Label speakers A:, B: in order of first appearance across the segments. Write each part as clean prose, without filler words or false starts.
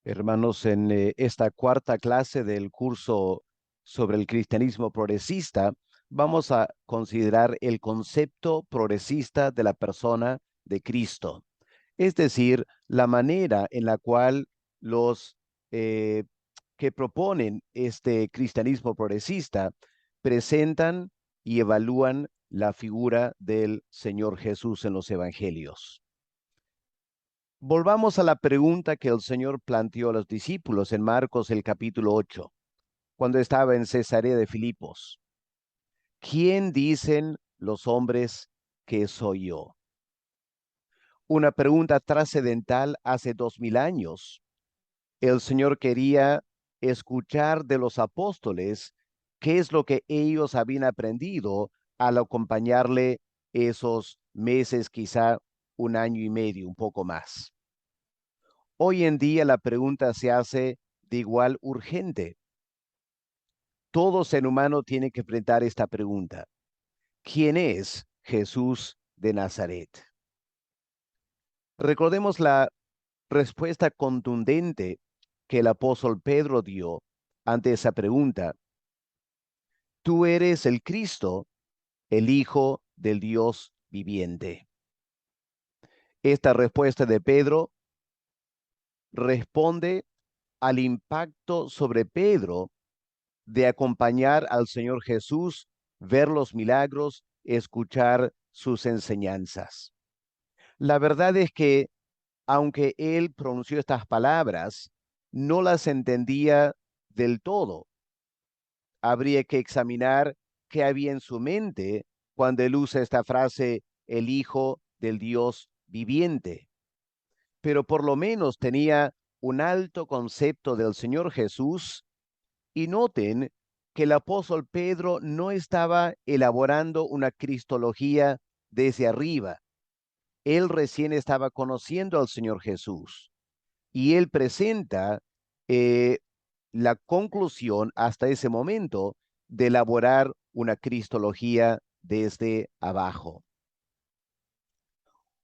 A: Hermanos, en esta cuarta clase del curso sobre el cristianismo progresista, vamos a considerar el concepto progresista de la persona de Cristo, es decir, la manera en la cual los eh, que proponen este cristianismo progresista presentan y evalúan la figura del Señor Jesús en los evangelios. Volvamos a la pregunta que el Señor planteó a los discípulos en Marcos el capítulo 8, cuando estaba en Cesarea de Filipos. ¿Quién dicen los hombres que soy yo? Una pregunta trascendental hace 2000 años. El Señor quería escuchar de los apóstoles qué es lo que ellos habían aprendido al acompañarle esos meses, quizá un año y medio, un poco más. Hoy en día la pregunta se hace de igual urgente. Todo ser humano tiene que enfrentar esta pregunta. ¿Quién es Jesús de Nazaret? Recordemos la respuesta contundente que el apóstol Pedro dio ante esa pregunta. Tú eres el Cristo, el Hijo del Dios viviente. Esta respuesta de Pedro responde al impacto sobre Pedro de acompañar al Señor Jesús, ver los milagros, escuchar sus enseñanzas. La verdad es que, aunque él pronunció estas palabras, no las entendía del todo. Habría que examinar qué había en su mente cuando él usa esta frase, el Hijo del Dios viviente. Pero por lo menos tenía un alto concepto del Señor Jesús. Y noten que el apóstol Pedro no estaba elaborando una cristología desde arriba. Él recién estaba conociendo al Señor Jesús y él presenta eh, la conclusión hasta ese momento de elaborar una cristología desde abajo.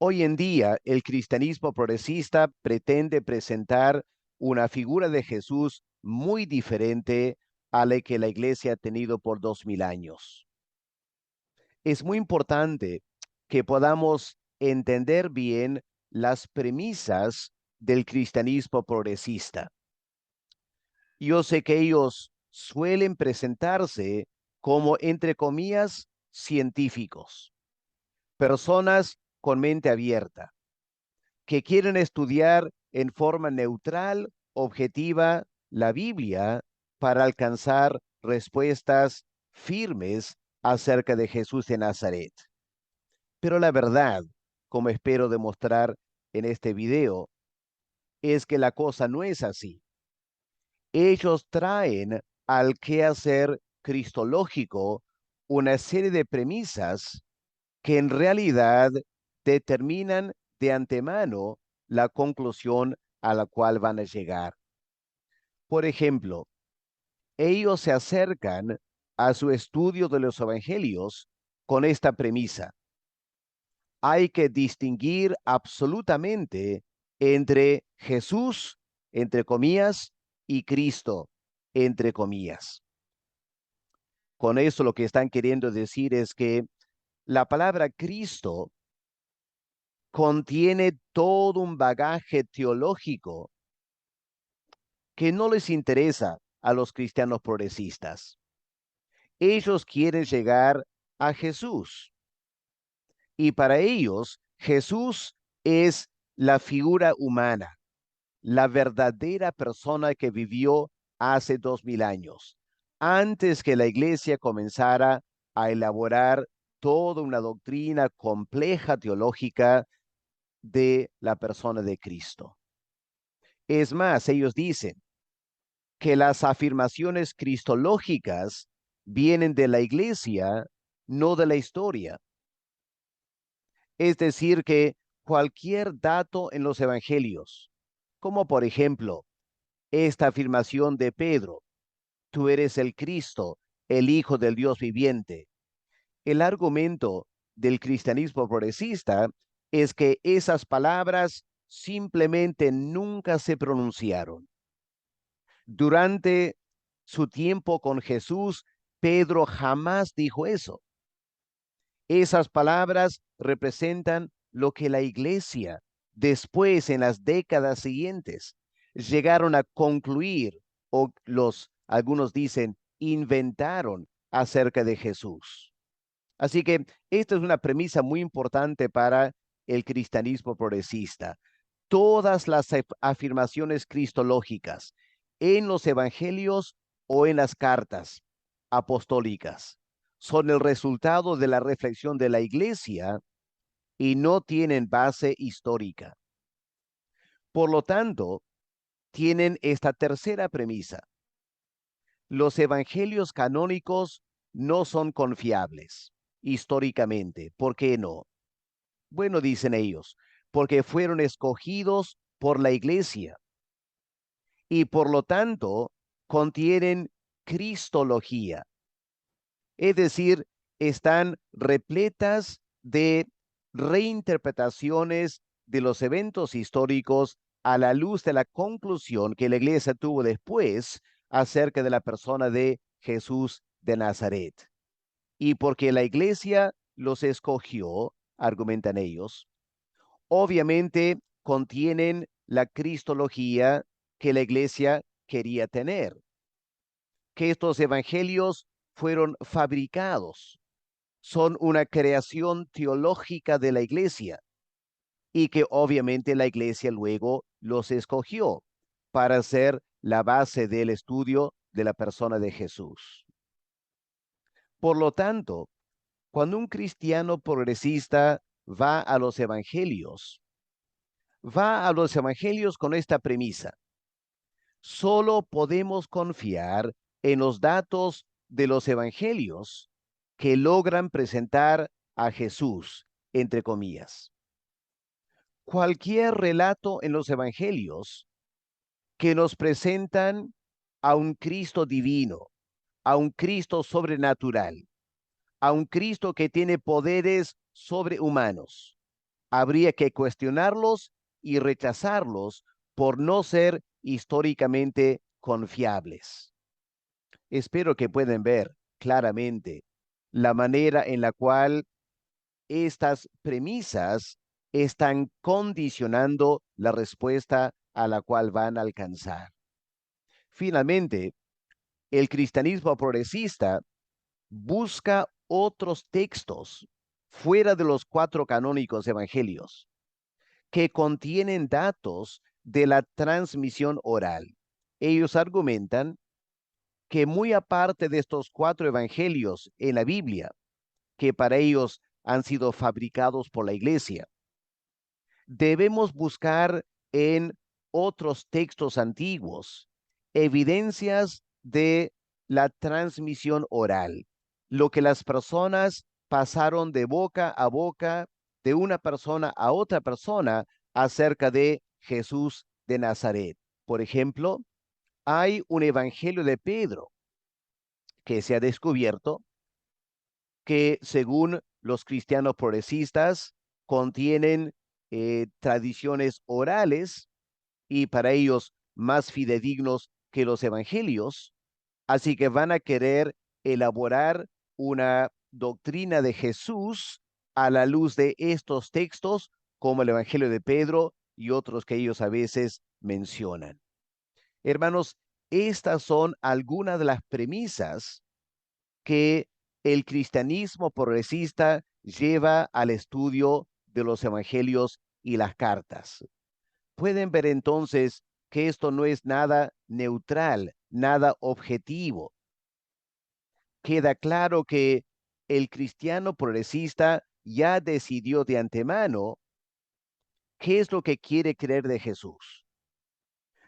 A: Hoy en día, el cristianismo progresista pretende presentar una figura de Jesús muy diferente a la que la iglesia ha tenido por 2000 años. Es muy importante que podamos entender bien las premisas del cristianismo progresista. Yo sé que ellos suelen presentarse como, entre comillas, científicos, personas con mente abierta que quieren estudiar en forma neutral, objetiva, la Biblia para alcanzar respuestas firmes acerca de Jesús de Nazaret. Pero la verdad, como espero demostrar en este video, es que la cosa no es así. Ellos traen al quehacer cristológico una serie de premisas que en realidad determinan de antemano la conclusión a la cual van a llegar. Por ejemplo, ellos se acercan a su estudio de los evangelios con esta premisa. Hay que distinguir absolutamente entre Jesús, entre comillas, y Cristo, entre comillas. Con eso lo que están queriendo decir es que la palabra Cristo contiene todo un bagaje teológico que no les interesa a los cristianos progresistas. Ellos quieren llegar a Jesús y para ellos Jesús es la figura humana, la verdadera persona que vivió hace 2000 años, antes que la iglesia comenzara a elaborar toda una doctrina compleja teológica de la persona de Cristo. Es más, ellos dicen que las afirmaciones cristológicas vienen de la iglesia, no de la historia. Es decir, que cualquier dato en los evangelios, como por ejemplo esta afirmación de Pedro, tú eres el Cristo, el Hijo del Dios viviente. El argumento del cristianismo progresista es que esas palabras simplemente nunca se pronunciaron. Durante su tiempo con Jesús, Pedro jamás dijo eso. Esas palabras representan lo que la iglesia, después en las décadas siguientes, llegaron a concluir, o algunos dicen, inventaron acerca de Jesús. Así que esta es una premisa muy importante para el cristianismo progresista. Todas las afirmaciones cristológicas en los evangelios o en las cartas apostólicas son el resultado de la reflexión de la iglesia y no tienen base histórica. Por lo tanto, tienen esta tercera premisa. Los evangelios canónicos no son confiables históricamente. ¿Por qué no? Bueno, dicen ellos, porque fueron escogidos por la iglesia y por lo tanto contienen cristología, es decir, están repletas de reinterpretaciones de los eventos históricos a la luz de la conclusión que la iglesia tuvo después acerca de la persona de Jesús de Nazaret. Y porque la iglesia los escogió, argumentan ellos, obviamente contienen la cristología que la iglesia quería tener, que estos evangelios fueron fabricados, son una creación teológica de la iglesia y que obviamente la iglesia luego los escogió para ser la base del estudio de la persona de Jesús. Por lo tanto, cuando un cristiano progresista va a los evangelios con esta premisa: solo podemos confiar en los datos de los evangelios que logran presentar a Jesús, entre comillas. Cualquier relato en los evangelios que nos presentan a un Cristo divino, a un Cristo sobrenatural, a un Cristo que tiene poderes sobrehumanos, habría que cuestionarlos y rechazarlos por no ser históricamente confiables. Espero que puedan ver claramente la manera en la cual estas premisas están condicionando la respuesta a la cual van a alcanzar. Finalmente, el cristianismo progresista busca otros textos fuera de los 4 canónicos evangelios que contienen datos de la transmisión oral. Ellos argumentan que muy aparte de estos 4 evangelios en la Biblia, que para ellos han sido fabricados por la iglesia, debemos buscar en otros textos antiguos evidencias de la transmisión oral, lo que las personas pasaron de boca a boca, de una persona a otra persona acerca de Jesús de Nazaret. Por ejemplo, hay un evangelio de Pedro que se ha descubierto que, según los cristianos progresistas, contienen tradiciones orales y para ellos más fidedignos que los evangelios, así que van a querer elaborar una doctrina de Jesús a la luz de estos textos, como el Evangelio de Pedro y otros que ellos a veces mencionan. Hermanos, estas son algunas de las premisas que el cristianismo progresista lleva al estudio de los evangelios y las cartas. Pueden ver entonces que esto no es nada neutral, nada objetivo. Queda claro que el cristiano progresista ya decidió de antemano qué es lo que quiere creer de Jesús.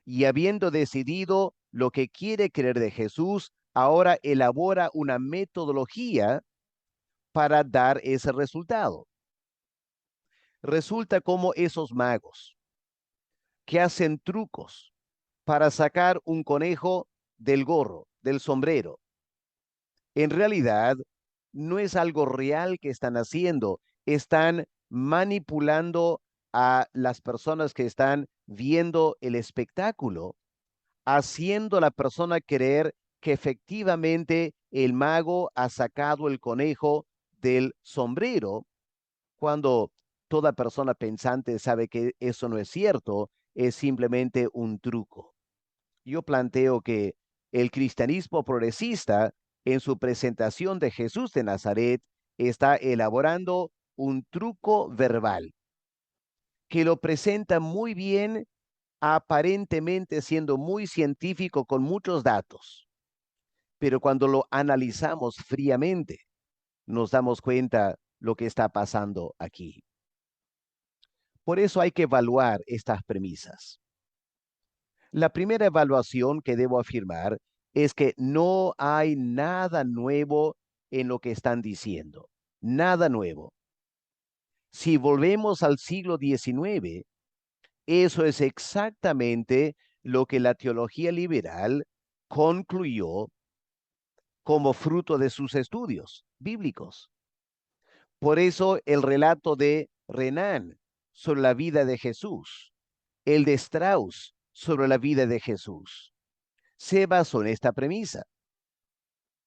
A: Y habiendo decidido lo que quiere creer de Jesús, ahora elabora una metodología para dar ese resultado. Resulta como esos magos que hacen trucos para sacar un conejo del gorro, del sombrero. En realidad, no es algo real que están haciendo, están manipulando a las personas que están viendo el espectáculo, haciendo a la persona creer que efectivamente el mago ha sacado el conejo del sombrero, cuando toda persona pensante sabe que eso no es cierto, es simplemente un truco. Yo planteo que el cristianismo progresista, en su presentación de Jesús de Nazaret, está elaborando un truco verbal que lo presenta muy bien, aparentemente siendo muy científico con muchos datos, pero cuando lo analizamos fríamente, nos damos cuenta lo que está pasando aquí. Por eso hay que evaluar estas premisas. La primera evaluación que debo afirmar es que no hay nada nuevo en lo que están diciendo. Nada nuevo. Si volvemos al siglo XIX, eso es exactamente lo que la teología liberal concluyó como fruto de sus estudios bíblicos. Por eso el relato de Renan sobre la vida de Jesús, el de Strauss sobre la vida de Jesús, se basó en esta premisa,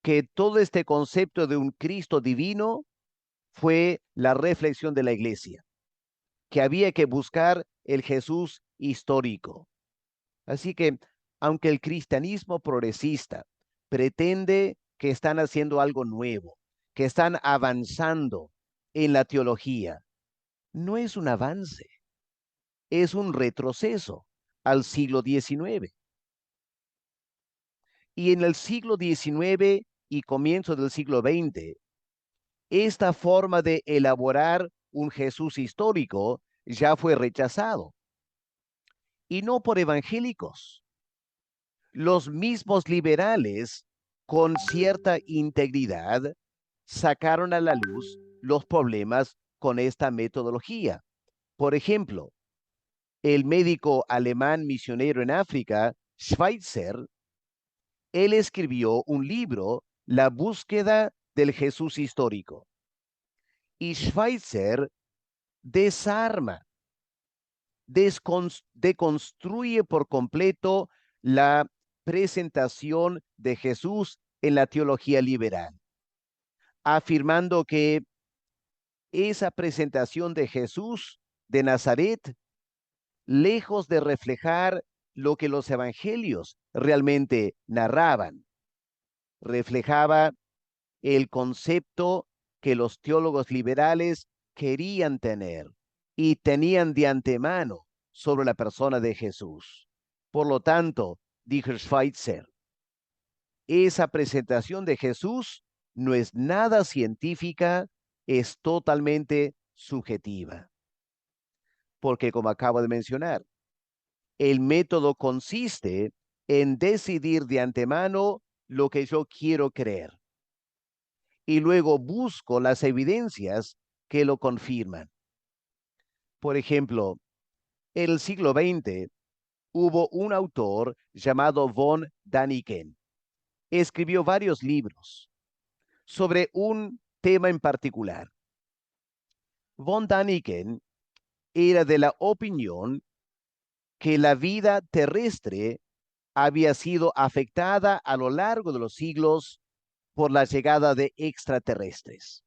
A: que todo este concepto de un Cristo divino fue la reflexión de la iglesia, que había que buscar el Jesús histórico. Así que, aunque el cristianismo progresista pretende que están haciendo algo nuevo, que están avanzando en la teología, no es un avance, es un retroceso al siglo XIX. Y en el siglo XIX y comienzo del siglo XX, esta forma de elaborar un Jesús histórico ya fue rechazado. Y no por evangélicos. Los mismos liberales, con cierta integridad, sacaron a la luz los problemas con esta metodología. Por ejemplo, el médico alemán misionero en África, Schweitzer, él escribió un libro, La búsqueda del Jesús histórico. Y Schweitzer desarma, deconstruye por completo la presentación de Jesús en la teología liberal, afirmando que esa presentación de Jesús de Nazaret, lejos de reflejar lo que los evangelios realmente narraban, reflejaba el concepto que los teólogos liberales querían tener y tenían de antemano sobre la persona de Jesús. Por lo tanto, dijo Schweitzer, esa presentación de Jesús no es nada científica, es totalmente subjetiva. Porque, como acabo de mencionar, el método consiste en decidir de antemano lo que yo quiero creer y luego busco las evidencias que lo confirman. Por ejemplo, en el siglo XX hubo un autor llamado von Daniken. Escribió varios libros sobre un tema en particular. Von Daniken era de la opinión que la vida terrestre había sido afectada a lo largo de los siglos por la llegada de extraterrestres.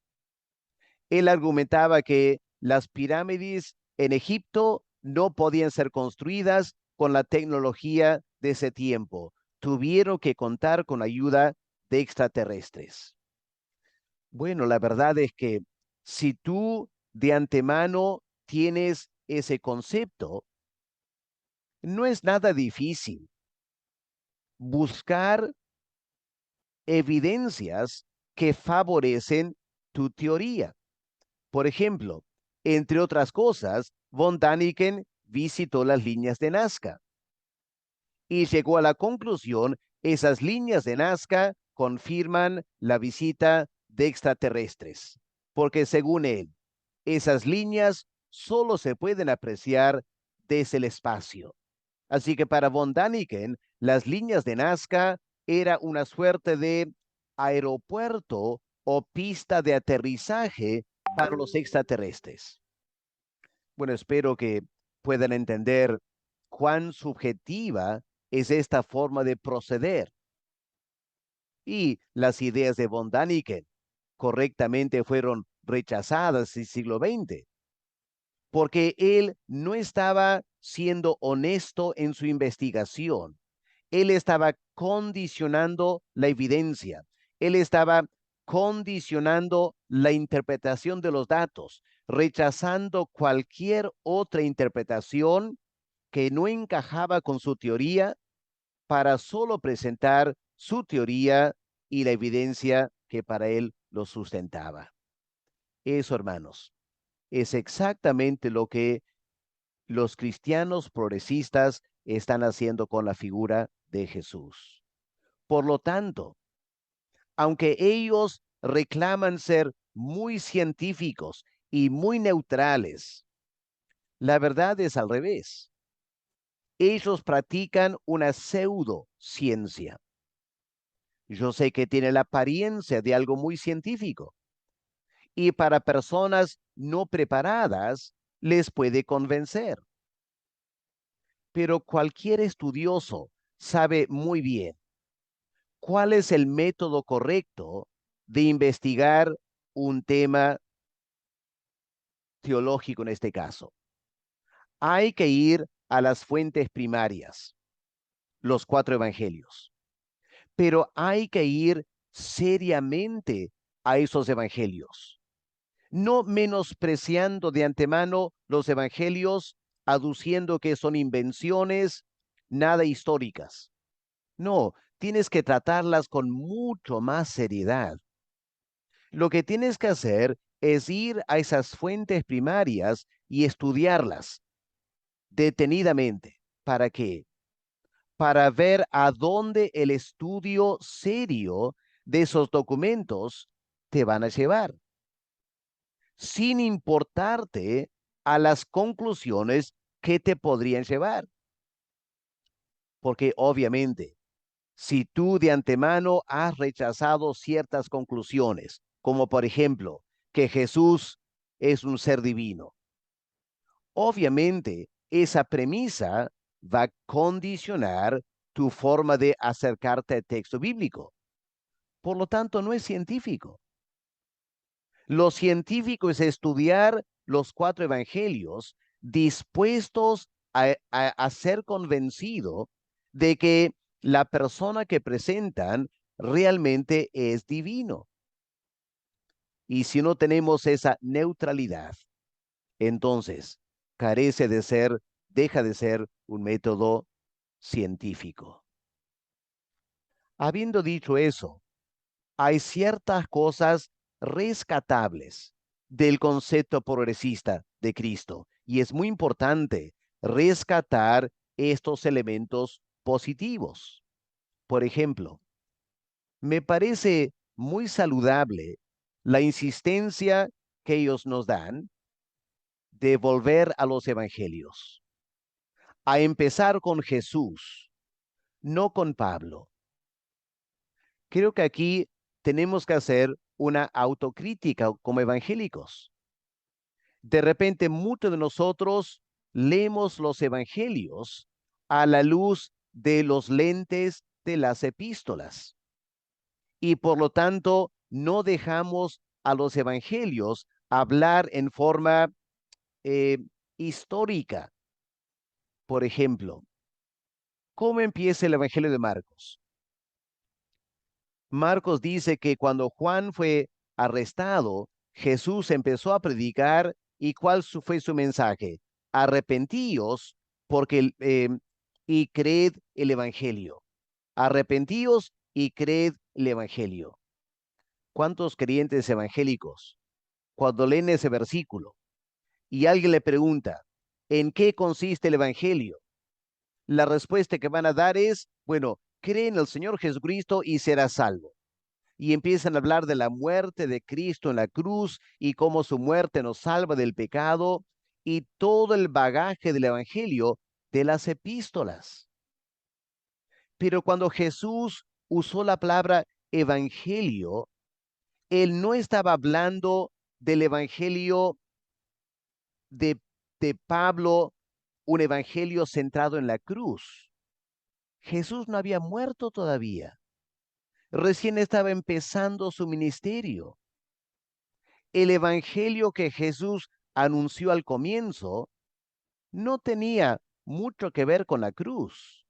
A: Él argumentaba que las pirámides en Egipto no podían ser construidas con la tecnología de ese tiempo. Tuvieron que contar con ayuda de extraterrestres. Bueno, la verdad es que si tú de antemano tienes ese concepto, no es nada difícil buscar evidencias que favorecen tu teoría. Por ejemplo, entre otras cosas, von Daniken visitó las líneas de Nazca y llegó a la conclusión, esas líneas de Nazca confirman la visita de extraterrestres, porque según él, esas líneas solo se pueden apreciar desde el espacio. Así que para von Daniken, las líneas de Nazca era una suerte de aeropuerto o pista de aterrizaje para los extraterrestres. Bueno, espero que puedan entender cuán subjetiva es esta forma de proceder. Y las ideas de von Däniken correctamente fueron rechazadas en el siglo XX, porque él no estaba siendo honesto en su investigación. Él estaba condicionando la evidencia. Él estaba condicionando la interpretación de los datos, rechazando cualquier otra interpretación que no encajaba con su teoría para solo presentar su teoría y la evidencia que para él lo sustentaba. Eso, hermanos, es exactamente lo que los cristianos progresistas están haciendo con la figura de Jesús. Por lo tanto, aunque ellos reclaman ser muy científicos y muy neutrales, la verdad es al revés. Ellos practican una pseudociencia. Yo sé que tiene la apariencia de algo muy científico y para personas no preparadas les puede convencer. Pero cualquier estudioso sabe muy bien cuál es el método correcto de investigar un tema teológico en este caso. Hay que ir a las fuentes primarias, los cuatro evangelios, pero hay que ir seriamente a esos evangelios, no menospreciando de antemano los evangelios, aduciendo que son invenciones nada históricas. No, tienes que tratarlas con mucho más seriedad. Lo que tienes que hacer es ir a esas fuentes primarias y estudiarlas detenidamente. ¿Para qué? Para ver a dónde el estudio serio de esos documentos te van a llevar, sin importarte a las conclusiones que te podrían llevar. Porque obviamente, si tú de antemano has rechazado ciertas conclusiones, como por ejemplo, que Jesús es un ser divino, obviamente esa premisa va a condicionar tu forma de acercarte al texto bíblico. Por lo tanto, no es científico. Lo científico es estudiar los cuatro evangelios dispuestos a ser convencido de que la persona que presentan realmente es divino. Y si no tenemos esa neutralidad, entonces deja de ser un método científico. Habiendo dicho eso, hay ciertas cosas rescatables del concepto progresista de Cristo y es muy importante rescatar estos elementos positivos. Por ejemplo, me parece muy saludable la insistencia que ellos nos dan de volver a los evangelios, a empezar con Jesús, no con Pablo. Creo que aquí tenemos que hacer una autocrítica como evangélicos. De repente, muchos de nosotros leemos los evangelios a la luz de los lentes de las epístolas y por lo tanto no dejamos a los evangelios hablar en forma eh, histórica. Por ejemplo, ¿cómo empieza el evangelio de Marcos? Marcos dice que cuando Juan fue arrestado, Jesús empezó a predicar y ¿cuál fue su mensaje? Arrepentíos porque y creed el evangelio. Arrepentíos y creed el evangelio. ¿Cuántos creyentes evangélicos, cuando leen ese versículo y alguien le pregunta, ¿en qué consiste el evangelio? La respuesta que van a dar es, bueno, cree en el Señor Jesucristo y serás salvo. Y empiezan a hablar de la muerte de Cristo en la cruz y cómo su muerte nos salva del pecado y todo el bagaje del Evangelio de las epístolas. Pero cuando Jesús usó la palabra Evangelio, él no estaba hablando del Evangelio de de Pablo un evangelio centrado en la cruz. Jesús no había muerto todavía. Recién estaba empezando su ministerio. El evangelio que Jesús anunció al comienzo no tenía mucho que ver con la cruz.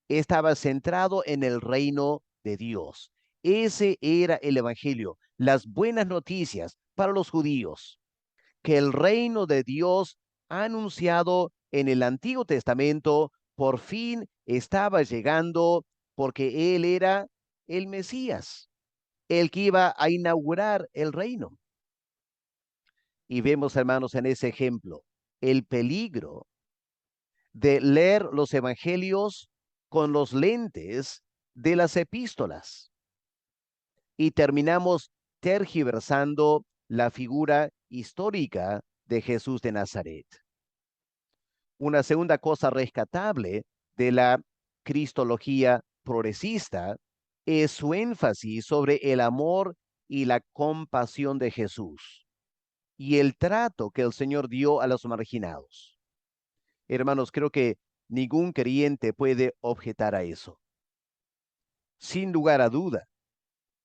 A: Estaba centrado en el reino de Dios. Ese era el evangelio, las buenas noticias para los judíos, que el reino de Dios anunciado en el Antiguo Testamento por fin estaba llegando porque Él era el Mesías, el que iba a inaugurar el reino. Y vemos, hermanos, en ese ejemplo, el peligro de leer los evangelios con los lentes de las epístolas y terminamos tergiversando la figura histórica de Jesús de Nazaret. Una segunda cosa rescatable de la cristología progresista es su énfasis sobre el amor y la compasión de Jesús y el trato que el Señor dio a los marginados. Hermanos, creo que ningún creyente puede objetar a eso. Sin lugar a duda,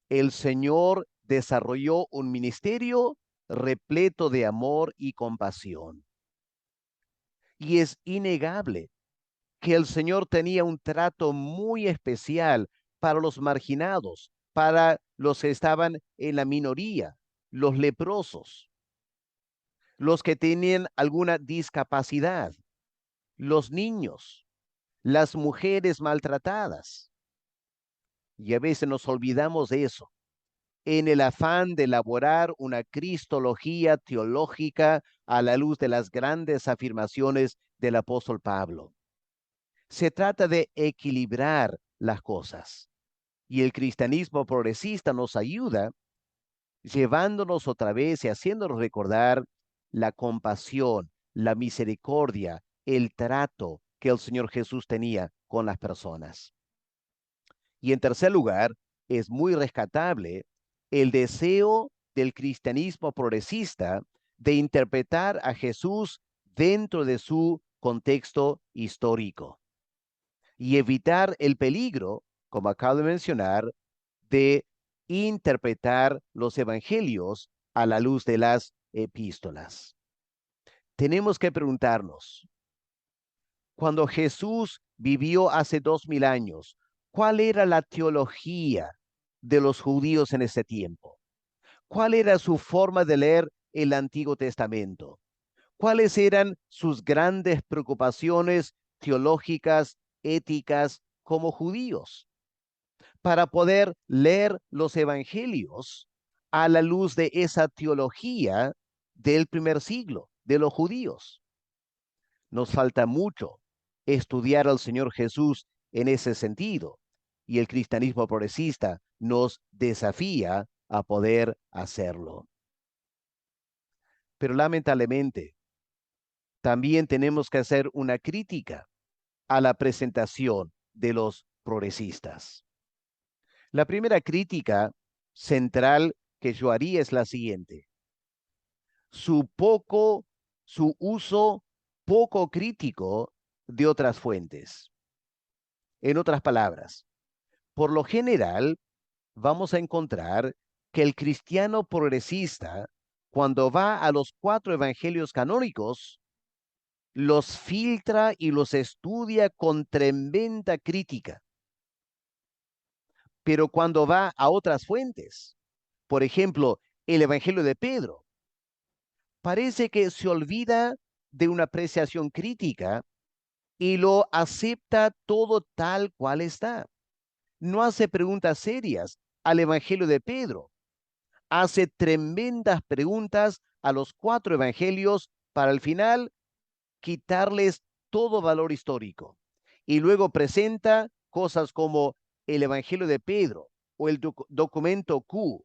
A: el Señor desarrolló un ministerio repleto de amor y compasión. Y es innegable que el Señor tenía un trato muy especial para los marginados, para los que estaban en la minoría, los leprosos, los que tenían alguna discapacidad, los niños, las mujeres maltratadas. Y a veces nos olvidamos de eso, en el afán de elaborar una cristología teológica a la luz de las grandes afirmaciones del apóstol Pablo. Se trata de equilibrar las cosas. Y el cristianismo progresista nos ayuda llevándonos otra vez y haciéndonos recordar la compasión, la misericordia, el trato que el Señor Jesús tenía con las personas. Y en tercer lugar, es muy rescatable el deseo del cristianismo progresista de interpretar a Jesús dentro de su contexto histórico y evitar el peligro, como acabo de mencionar, de interpretar los evangelios a la luz de las epístolas. Tenemos que preguntarnos, cuando Jesús vivió hace 2000 años, ¿cuál era la teología de los judíos en ese tiempo? ¿Cuál era su forma de leer el Antiguo Testamento? ¿Cuáles eran sus grandes preocupaciones teológicas, éticas, como judíos? Para poder leer los evangelios a la luz de esa teología del primer siglo, de los judíos. Nos falta mucho estudiar al Señor Jesús en ese sentido, y el cristianismo progresista nos desafía a poder hacerlo. Pero lamentablemente, también tenemos que hacer una crítica a la presentación de los progresistas. La primera crítica central que yo haría es la siguiente: su uso poco crítico de otras fuentes. En otras palabras, por lo general, vamos a encontrar que el cristiano progresista, cuando va a los 4 evangelios canónicos, los filtra y los estudia con tremenda crítica. Pero cuando va a otras fuentes, por ejemplo, el Evangelio de Pedro, parece que se olvida de una apreciación crítica y lo acepta todo tal cual está. No hace preguntas serias al Evangelio de Pedro. Hace tremendas preguntas a los 4 evangelios para al final quitarles todo valor histórico. Y luego presenta cosas como el Evangelio de Pedro o el documento Q,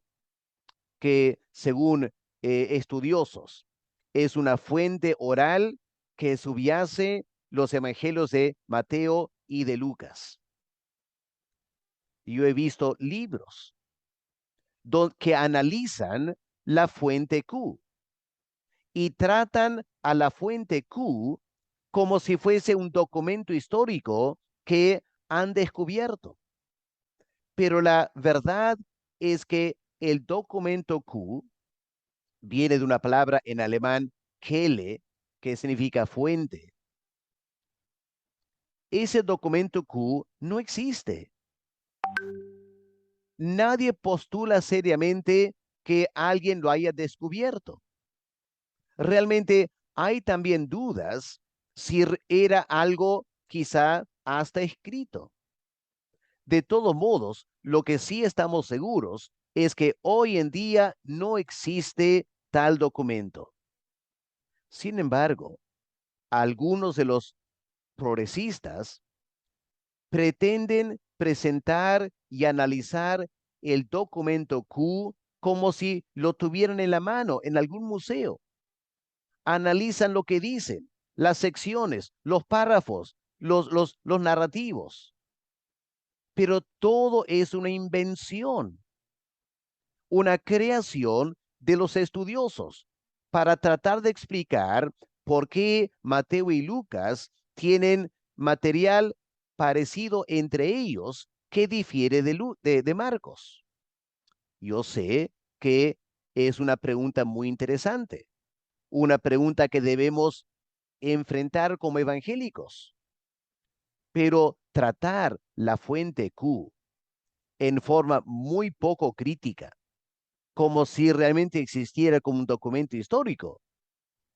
A: que según estudiosos es una fuente oral que subyace los evangelios de Mateo y de Lucas. Yo he visto libros que analizan la fuente Q y tratan a la fuente Q como si fuese un documento histórico que han descubierto. Pero la verdad es que el documento Q viene de una palabra en alemán Quelle, que significa fuente. Ese documento Q no existe. Nadie postula seriamente que alguien lo haya descubierto. Realmente hay también dudas si era algo quizá hasta escrito. De todos modos, lo que sí estamos seguros es que hoy en día no existe tal documento. Sin embargo, algunos de los progresistas pretenden presentar y analizar el documento Q como si lo tuvieran en la mano en algún museo. Analizan lo que dicen, las secciones, los párrafos, los narrativos. Pero todo es una invención, una creación de los estudiosos para tratar de explicar por qué Mateo y Lucas tienen material parecido entre ellos que difiere de Marcos. Yo sé que es una pregunta muy interesante, una pregunta que debemos enfrentar como evangélicos, pero tratar la fuente Q en forma muy poco crítica, como si realmente existiera como un documento histórico,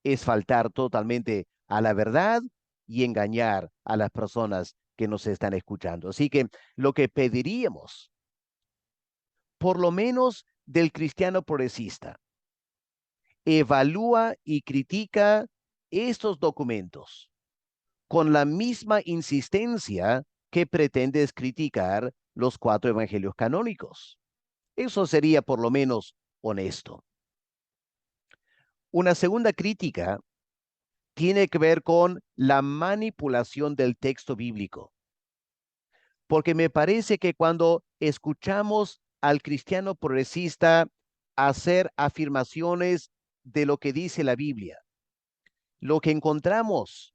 A: es faltar totalmente a la verdad y engañar a las personas que nos están escuchando. Así que lo que pediríamos, por lo menos del cristiano progresista, evalúa y critica estos documentos con la misma insistencia que pretendes criticar los 4 evangelios canónicos. Eso sería por lo menos honesto. Una segunda crítica tiene que ver con la manipulación del texto bíblico, porque me parece que cuando escuchamos al cristiano progresista hacer afirmaciones de lo que dice la Biblia, lo que encontramos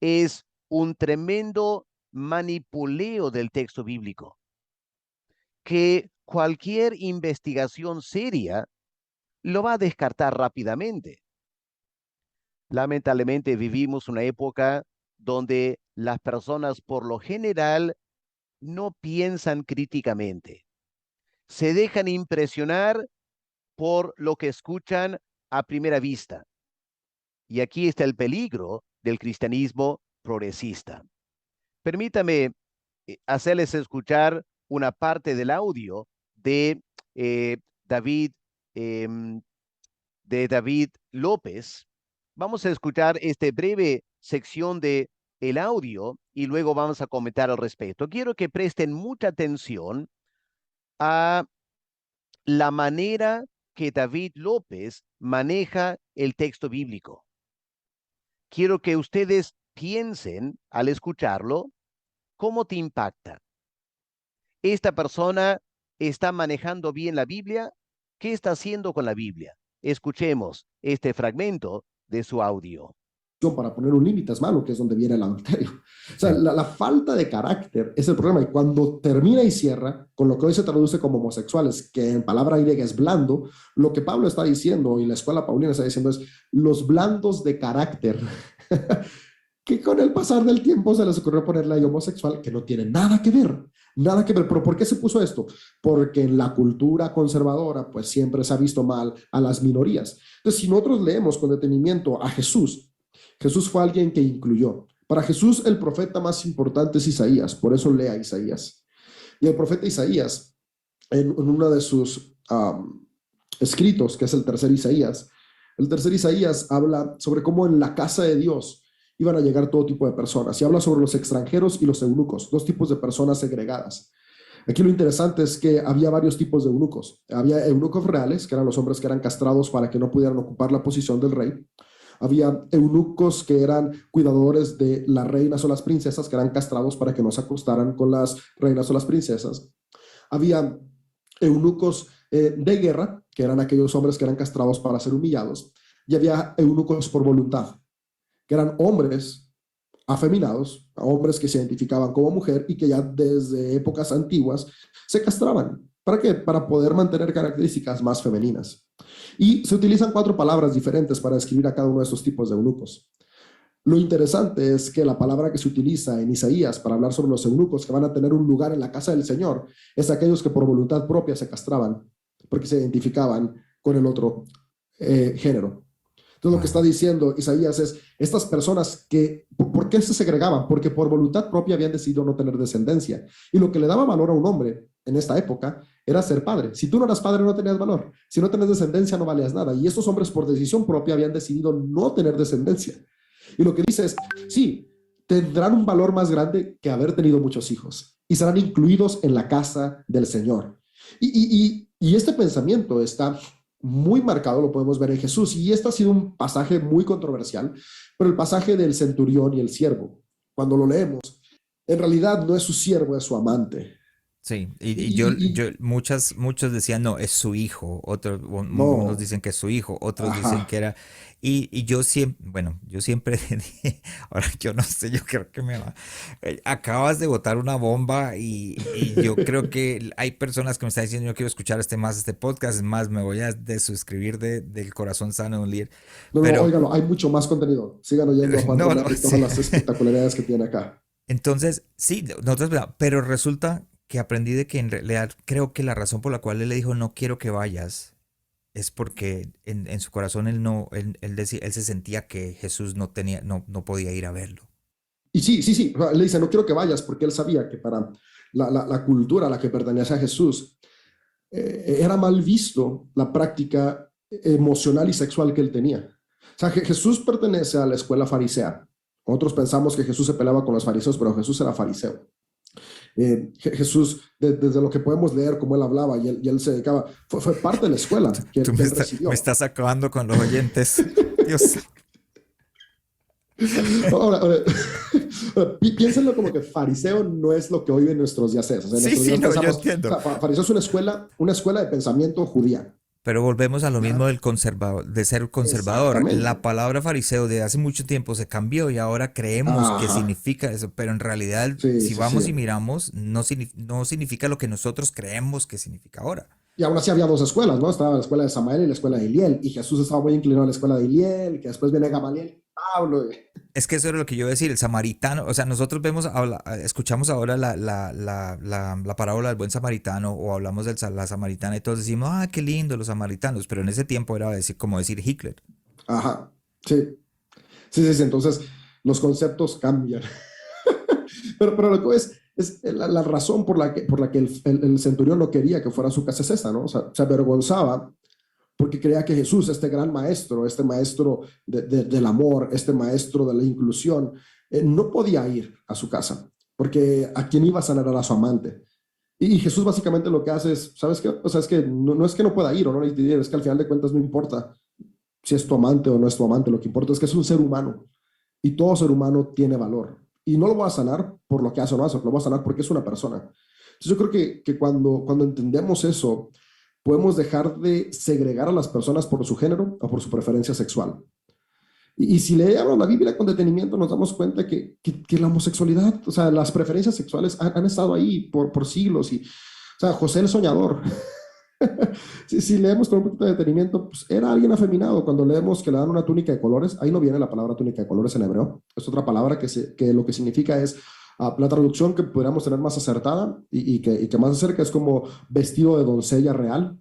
A: es un tremendo manipuleo del texto bíblico, que cualquier investigación seria lo va a descartar rápidamente. Lamentablemente vivimos una época donde las personas por lo general no piensan críticamente. Se dejan impresionar por lo que escuchan a primera vista. Y aquí está el peligro del cristianismo progresista. Permítame hacerles escuchar una parte del audio de eh, David, em, de David López. Vamos a escuchar esta breve sección de el audio y luego vamos a comentar al respecto. Quiero que presten mucha atención a la manera que David López maneja el texto bíblico. Quiero que ustedes piensen al escucharlo, ¿cómo te impacta? ¿Esta persona está manejando bien la Biblia? ¿Qué está haciendo con la Biblia? Escuchemos este fragmento de su audio.
B: Para poner un límite es malo, que es donde viene el adulterio. O sea, la falta de carácter es el problema. Y cuando termina y cierra con lo que hoy se traduce como homosexuales, que en palabra griega es blando, lo que Pablo está diciendo y la escuela paulina está diciendo es los blandos de carácter. Que con el pasar del tiempo se les ocurrió ponerle ahí homosexual, que no tiene nada que ver, nada que ver. ¿Pero por qué se puso esto? Porque en la cultura conservadora, pues siempre se ha visto mal a las minorías. Entonces, si nosotros leemos con detenimiento a Jesús, Jesús fue alguien que incluyó. Para Jesús, el profeta más importante es Isaías, por eso lea Isaías. Y el profeta Isaías, en uno de sus escritos, que es el tercer Isaías habla sobre cómo en la casa de Dios iban a llegar todo tipo de personas. Y habla sobre los extranjeros y los eunucos, dos tipos de personas segregadas. Aquí lo interesante es que había varios tipos de eunucos. Había eunucos reales, que eran los hombres que eran castrados para que no pudieran ocupar la posición del rey. Había eunucos que eran cuidadores de las reinas o las princesas, que eran castrados para que no se acostaran con las reinas o las princesas. Había eunucos de guerra, que eran aquellos hombres que eran castrados para ser humillados. y había eunucos por voluntad, que eran hombres afeminados, hombres que se identificaban como mujer y que ya desde épocas antiguas se castraban. ¿Para qué? Para poder mantener características más femeninas. Y se utilizan 4 palabras diferentes para describir a cada uno de estos tipos de eunucos. Lo interesante es que la palabra que se utiliza en Isaías para hablar sobre los eunucos que van a tener un lugar en la casa del Señor es aquellos que por voluntad propia se castraban porque se identificaban con el otro género. Entonces lo que está diciendo Isaías es, estas personas que, ¿por qué se segregaban? Porque por voluntad propia habían decidido no tener descendencia. Y lo que le daba valor a un hombre en esta época era ser padre. Si tú no eras padre no tenías valor. Si no tenías descendencia no valías nada. Y estos hombres por decisión propia habían decidido no tener descendencia. Y lo que dice es, sí, tendrán un valor más grande que haber tenido muchos hijos. Y serán incluidos en la casa del Señor. Y este pensamiento está muy marcado, lo podemos ver en Jesús, y este ha sido un pasaje muy controversial, pero el pasaje del centurión y el siervo, cuando lo leemos, en realidad no es su siervo, es su amante.
C: Sí,
B: Y
C: muchos decían, no, es su hijo, otros, unos
B: no,
C: dicen que es su hijo, otros dicen que
B: ajá.
C: era, y yo siempre, bueno, yo siempre dije, ahora yo no sé, yo creo que me va, acabas de botar una bomba y yo creo que hay personas que me están diciendo, yo quiero escuchar este podcast, es más, me voy a desuscribir del corazón sano de un líder,
B: No, no,
C: pero
B: óigalo, hay mucho más contenido. Sigan oyendo a Juan
C: no, no,
B: Renata y todas
C: sí.
B: las espectacularidades que tiene acá.
C: Entonces, sí, nosotros, pero resulta que aprendí de que en realidad creo que la razón por la cual él le dijo no quiero que vayas es porque en su corazón él no, él se sentía que Jesús no tenía, no podía ir a verlo.
B: Y sí, sí, sí, le dice, no quiero que vayas, porque él sabía que para la cultura a la que pertenecía Jesús, era mal visto la práctica emocional y sexual que él tenía. O sea, Jesús pertenece a la escuela farisea. Nosotros pensamos que Jesús se peleaba con los fariseos, pero Jesús era fariseo. Jesús, desde lo que podemos leer, cómo él hablaba y él se dedicaba, fue parte de la escuela
C: Tú
B: que él recibió.
C: me estás acabando con los oyentes. Dios.
B: Ahora, piénsenlo como que fariseo no es lo que hoy en nuestros días es. O sea, en
C: Sí,
B: nuestros
C: sí,
B: días
C: no, yo
B: pensamos, o
C: entiendo.
B: sea, fariseo es una escuela de pensamiento judía.
C: Pero volvemos a lo mismo
B: ¿Ya?
C: del conservador, de ser conservador. La
B: Exactamente.
C: palabra fariseo de hace mucho tiempo se cambió y ahora creemos que
B: Ajá.
C: significa eso, pero en realidad,
B: Sí,
C: si
B: sí, sí.
C: vamos y miramos, no significa lo que nosotros creemos que significa ahora.
B: Y aún así había 2 escuelas, ¿no? Estaba la escuela de Samael y la escuela de Iliel. Y Jesús estaba muy inclinado a la escuela de Iliel, que después viene Gamaliel y Pablo.
C: Es que eso era lo que yo iba a decir, el samaritano, o sea, nosotros vemos, escuchamos ahora la parábola del buen samaritano o hablamos de la samaritana y todos decimos, ah, qué lindo los samaritanos, pero en ese tiempo era decir, como decir Hitler.
B: Ajá. Sí. Sí, sí, sí. Entonces, los conceptos cambian. Pero lo que es la razón por la que el centurión no quería que fuera a su casa es esta, ¿no? O sea, se avergonzaba porque creía que Jesús, este gran maestro, este maestro del amor, este maestro de la inclusión, no podía ir a su casa, porque a quien iba a sanar era a su amante. Y Jesús básicamente lo que hace es, ¿sabes qué? O sea, es que no es que no pueda ir o no, es que al final de cuentas no importa si es tu amante o no es tu amante, lo que importa es que es un ser humano y todo ser humano tiene valor. Y no lo voy a sanar por lo que hace o no hace, lo voy a sanar porque es una persona. Entonces yo creo que cuando entendemos eso, podemos dejar de segregar a las personas por su género o por su preferencia sexual. Y si leemos la Biblia con detenimiento, nos damos cuenta que la homosexualidad, o sea, las preferencias sexuales han estado ahí por siglos. O sea, José el soñador, si leemos con un poquito de detenimiento, pues era alguien afeminado. Cuando leemos que le dan una túnica de colores, ahí no viene la palabra túnica de colores en hebreo. Es otra palabra que lo que significa es la traducción que podríamos tener más acertada y que más acerca es como vestido de doncella real,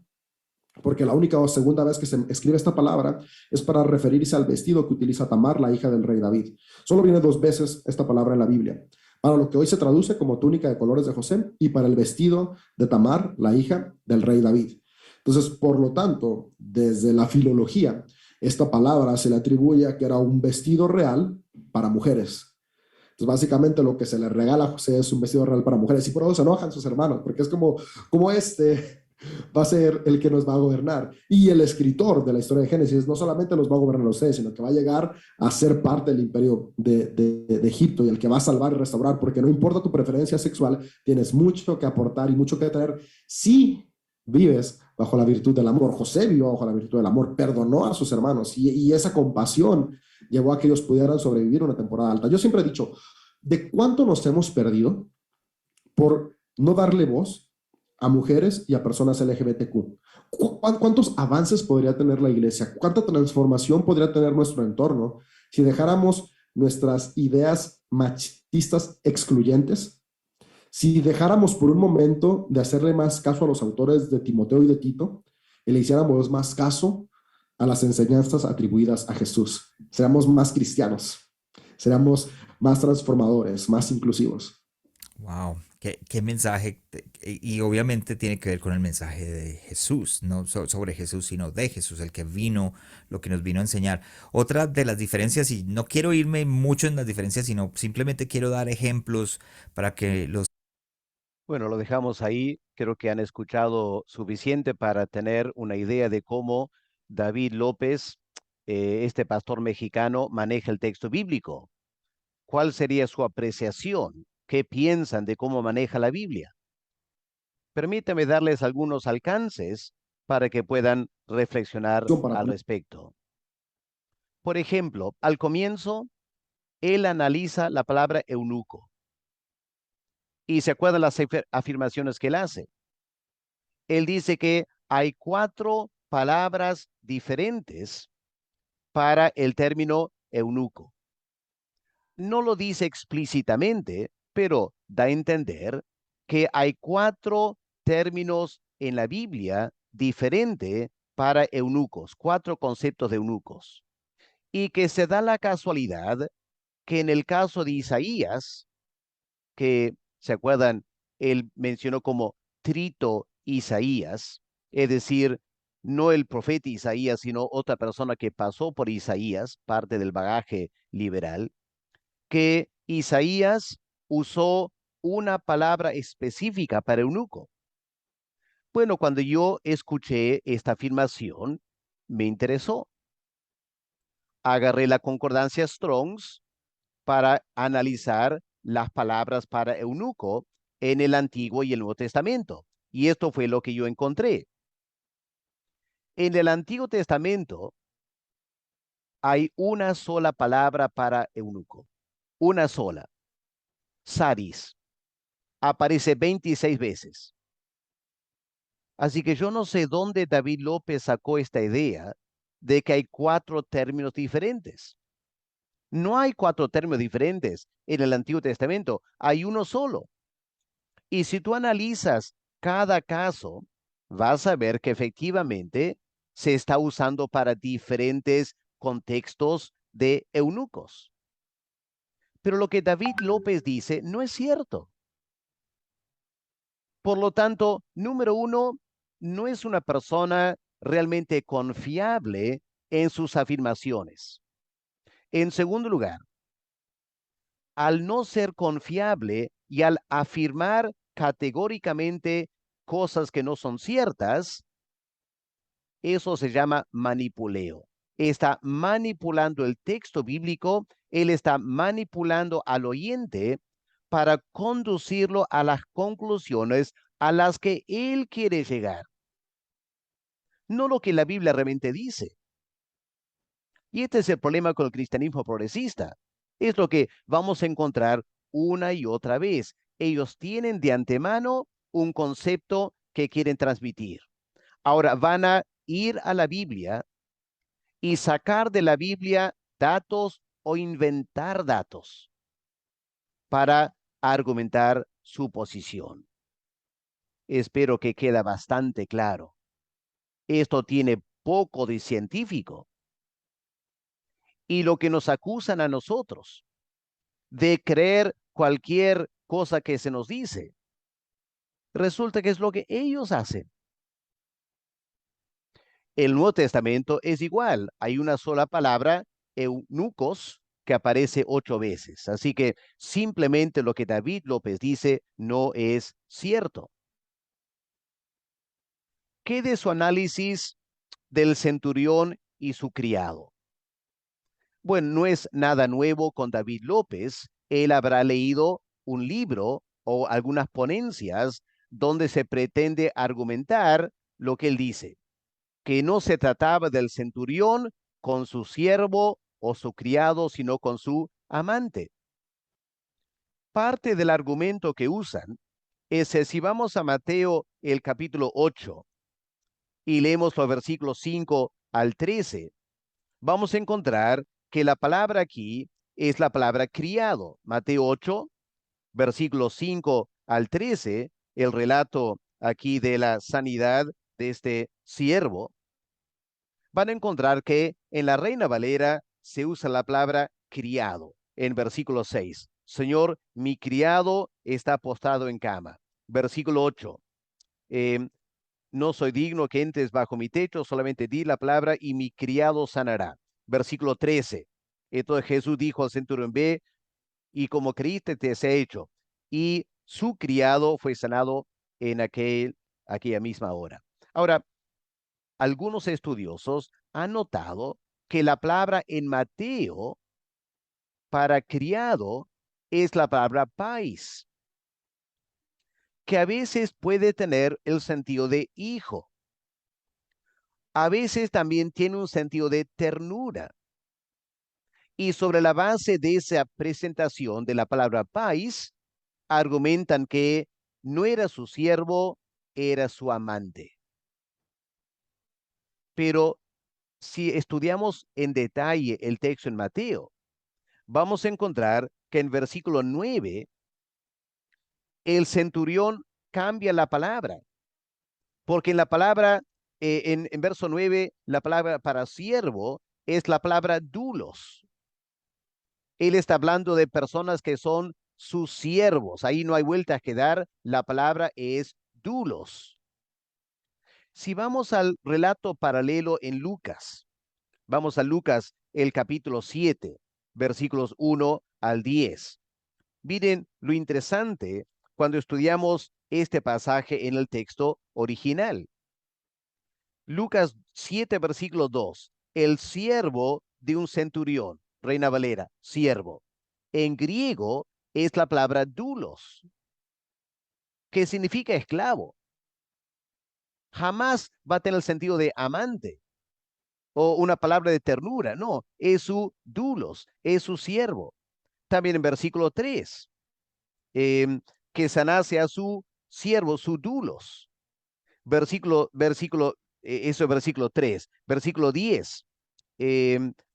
B: porque la única o segunda vez que se escribe esta palabra es para referirse al vestido que utiliza Tamar, la hija del rey David. Solo viene 2 veces esta palabra en la Biblia. Para lo que hoy se traduce como túnica de colores de José y para el vestido de Tamar, la hija del rey David. Entonces, por lo tanto, desde la filología, esta palabra se le atribuye a que era un vestido real para mujeres. Entonces, básicamente lo que se le regala a José es un vestido real para mujeres. Y por eso se enojan sus hermanos, porque es como va a ser el que nos va a gobernar. Y el escritor de la historia de Génesis no solamente los va a gobernar a ustedes, sino que va a llegar a ser parte del imperio de Egipto y el que va a salvar y restaurar, porque no importa tu preferencia sexual, tienes mucho que aportar y mucho que traer si vives bajo la virtud del amor. José vivió bajo la virtud del amor, perdonó a sus hermanos y esa compasión llevó a que ellos pudieran sobrevivir una temporada alta. Yo siempre he dicho, ¿de cuánto nos hemos perdido por no darle voz a mujeres y a personas LGBTQ? ¿Cuántos avances podría tener la iglesia? ¿Cuánta transformación podría tener nuestro entorno si dejáramos nuestras ideas machistas excluyentes? Si dejáramos por un momento de hacerle más caso a los autores de Timoteo y de Tito y le hiciéramos más caso a las enseñanzas atribuidas a Jesús, seríamos más cristianos, seríamos más transformadores, más inclusivos.
C: Wow, qué mensaje, y obviamente tiene que ver con el mensaje de Jesús, no sobre Jesús, sino de Jesús, el que vino, lo que nos vino a enseñar. Otra de las diferencias, y no quiero irme mucho en las diferencias, sino simplemente quiero dar ejemplos para que los...
A: Bueno, lo dejamos ahí. Creo que han escuchado suficiente para tener una idea de cómo David López, este pastor mexicano, maneja el texto bíblico. ¿Cuál sería su apreciación? ¿Qué piensan de cómo maneja la Biblia? Permítame darles algunos alcances para que puedan reflexionar
B: Para
A: al respecto. Por ejemplo, al comienzo, él analiza la palabra eunuco y se acuerdan las afirmaciones que él hace. Él dice que hay 4 palabras diferentes para el término eunuco. No lo dice explícitamente, pero da a entender que hay 4 términos en la Biblia diferentes para eunucos, 4 conceptos de eunucos. Y que se da la casualidad que en el caso de Isaías, que se acuerdan, él mencionó como trito Isaías, es decir, no el profeta Isaías, sino otra persona que pasó por Isaías, parte del bagaje liberal, que Isaías usó una palabra específica para eunuco. Bueno, cuando yo escuché esta afirmación, me interesó. Agarré la concordancia Strongs para analizar las palabras para eunuco en el Antiguo y el Nuevo Testamento. Y esto fue lo que yo encontré. En el Antiguo Testamento hay una sola palabra para eunuco. Una sola. Saris. Aparece 26 veces. Así que yo no sé dónde David López sacó esta idea de que hay 4 términos diferentes. No hay 4 términos diferentes en el Antiguo Testamento, hay uno solo. Y si tú analizas cada caso, vas a ver que efectivamente se está usando para diferentes contextos de eunucos. Pero lo que David López dice no es cierto. Por lo tanto, número 1, no es una persona realmente confiable en sus afirmaciones. En segundo lugar, al no ser confiable y al afirmar categóricamente cosas que no son ciertas, eso se llama manipuleo. Está manipulando el texto bíblico, él está manipulando al oyente para conducirlo a las conclusiones a las que él quiere llegar, no lo que la Biblia realmente dice. Y este es el problema con el cristianismo progresista. Es lo que vamos a encontrar una y otra vez. Ellos tienen de antemano un concepto que quieren transmitir. Ahora van a ir a la Biblia y sacar de la Biblia datos o inventar datos para argumentar su posición. Espero que quede bastante claro. Esto tiene poco de científico. Y lo que nos acusan a nosotros de creer cualquier cosa que se nos dice, resulta que es lo que ellos hacen. El Nuevo Testamento es igual. Hay una sola palabra, eunucos, que aparece 8 veces. Así que simplemente lo que David López dice no es cierto. ¿Qué de su análisis del centurión y su criado? Bueno, no es nada nuevo con David López. Él habrá leído un libro o algunas ponencias donde se pretende argumentar lo que él dice, que no se trataba del centurión con su siervo o su criado, sino con su amante. Parte del argumento que usan es que si vamos a Mateo el capítulo 8 y leemos los versículos 5 al 13, vamos a encontrar que la palabra aquí es la palabra criado. Mateo 8, versículos 5 al 13, el relato aquí de la sanidad de este siervo, van a encontrar que en la Reina Valera se usa la palabra criado. En versículo 6, Señor, mi criado está postrado en cama. Versículo 8, eh, no soy digno que entres bajo mi techo, solamente di la palabra y mi criado sanará. Versículo 13, entonces Jesús dijo al centurión, ve y como creíste te ha hecho. Y su criado fue sanado en aquella misma hora. Ahora, algunos estudiosos han notado que la palabra en Mateo para criado es la palabra pais, que a veces puede tener el sentido de hijo. A veces también tiene un sentido de ternura. Y sobre la base de esa presentación de la palabra pais, argumentan que no era su siervo, era su amante. Pero si estudiamos en detalle el texto en Mateo, vamos a encontrar que en versículo 9, el centurión cambia la palabra, porque en la palabra, en verso 9, la palabra para siervo es la palabra dulos. Él está hablando de personas que son sus siervos. Ahí no hay vuelta que dar. La palabra es dulos. Si vamos al relato paralelo en Lucas, vamos a Lucas el capítulo 7, versículos 1 al 10. Miren lo interesante cuando estudiamos este pasaje en el texto original. Lucas 7, versículo 2. El siervo de un centurión, Reina Valera, siervo. En griego es la palabra doulos, que significa esclavo. Jamás va a tener el sentido de amante o una palabra de ternura. No, es su doulos, es su siervo. También en versículo 3, que sanase a su siervo, su doulos. Eso es versículo 3. Versículo 10,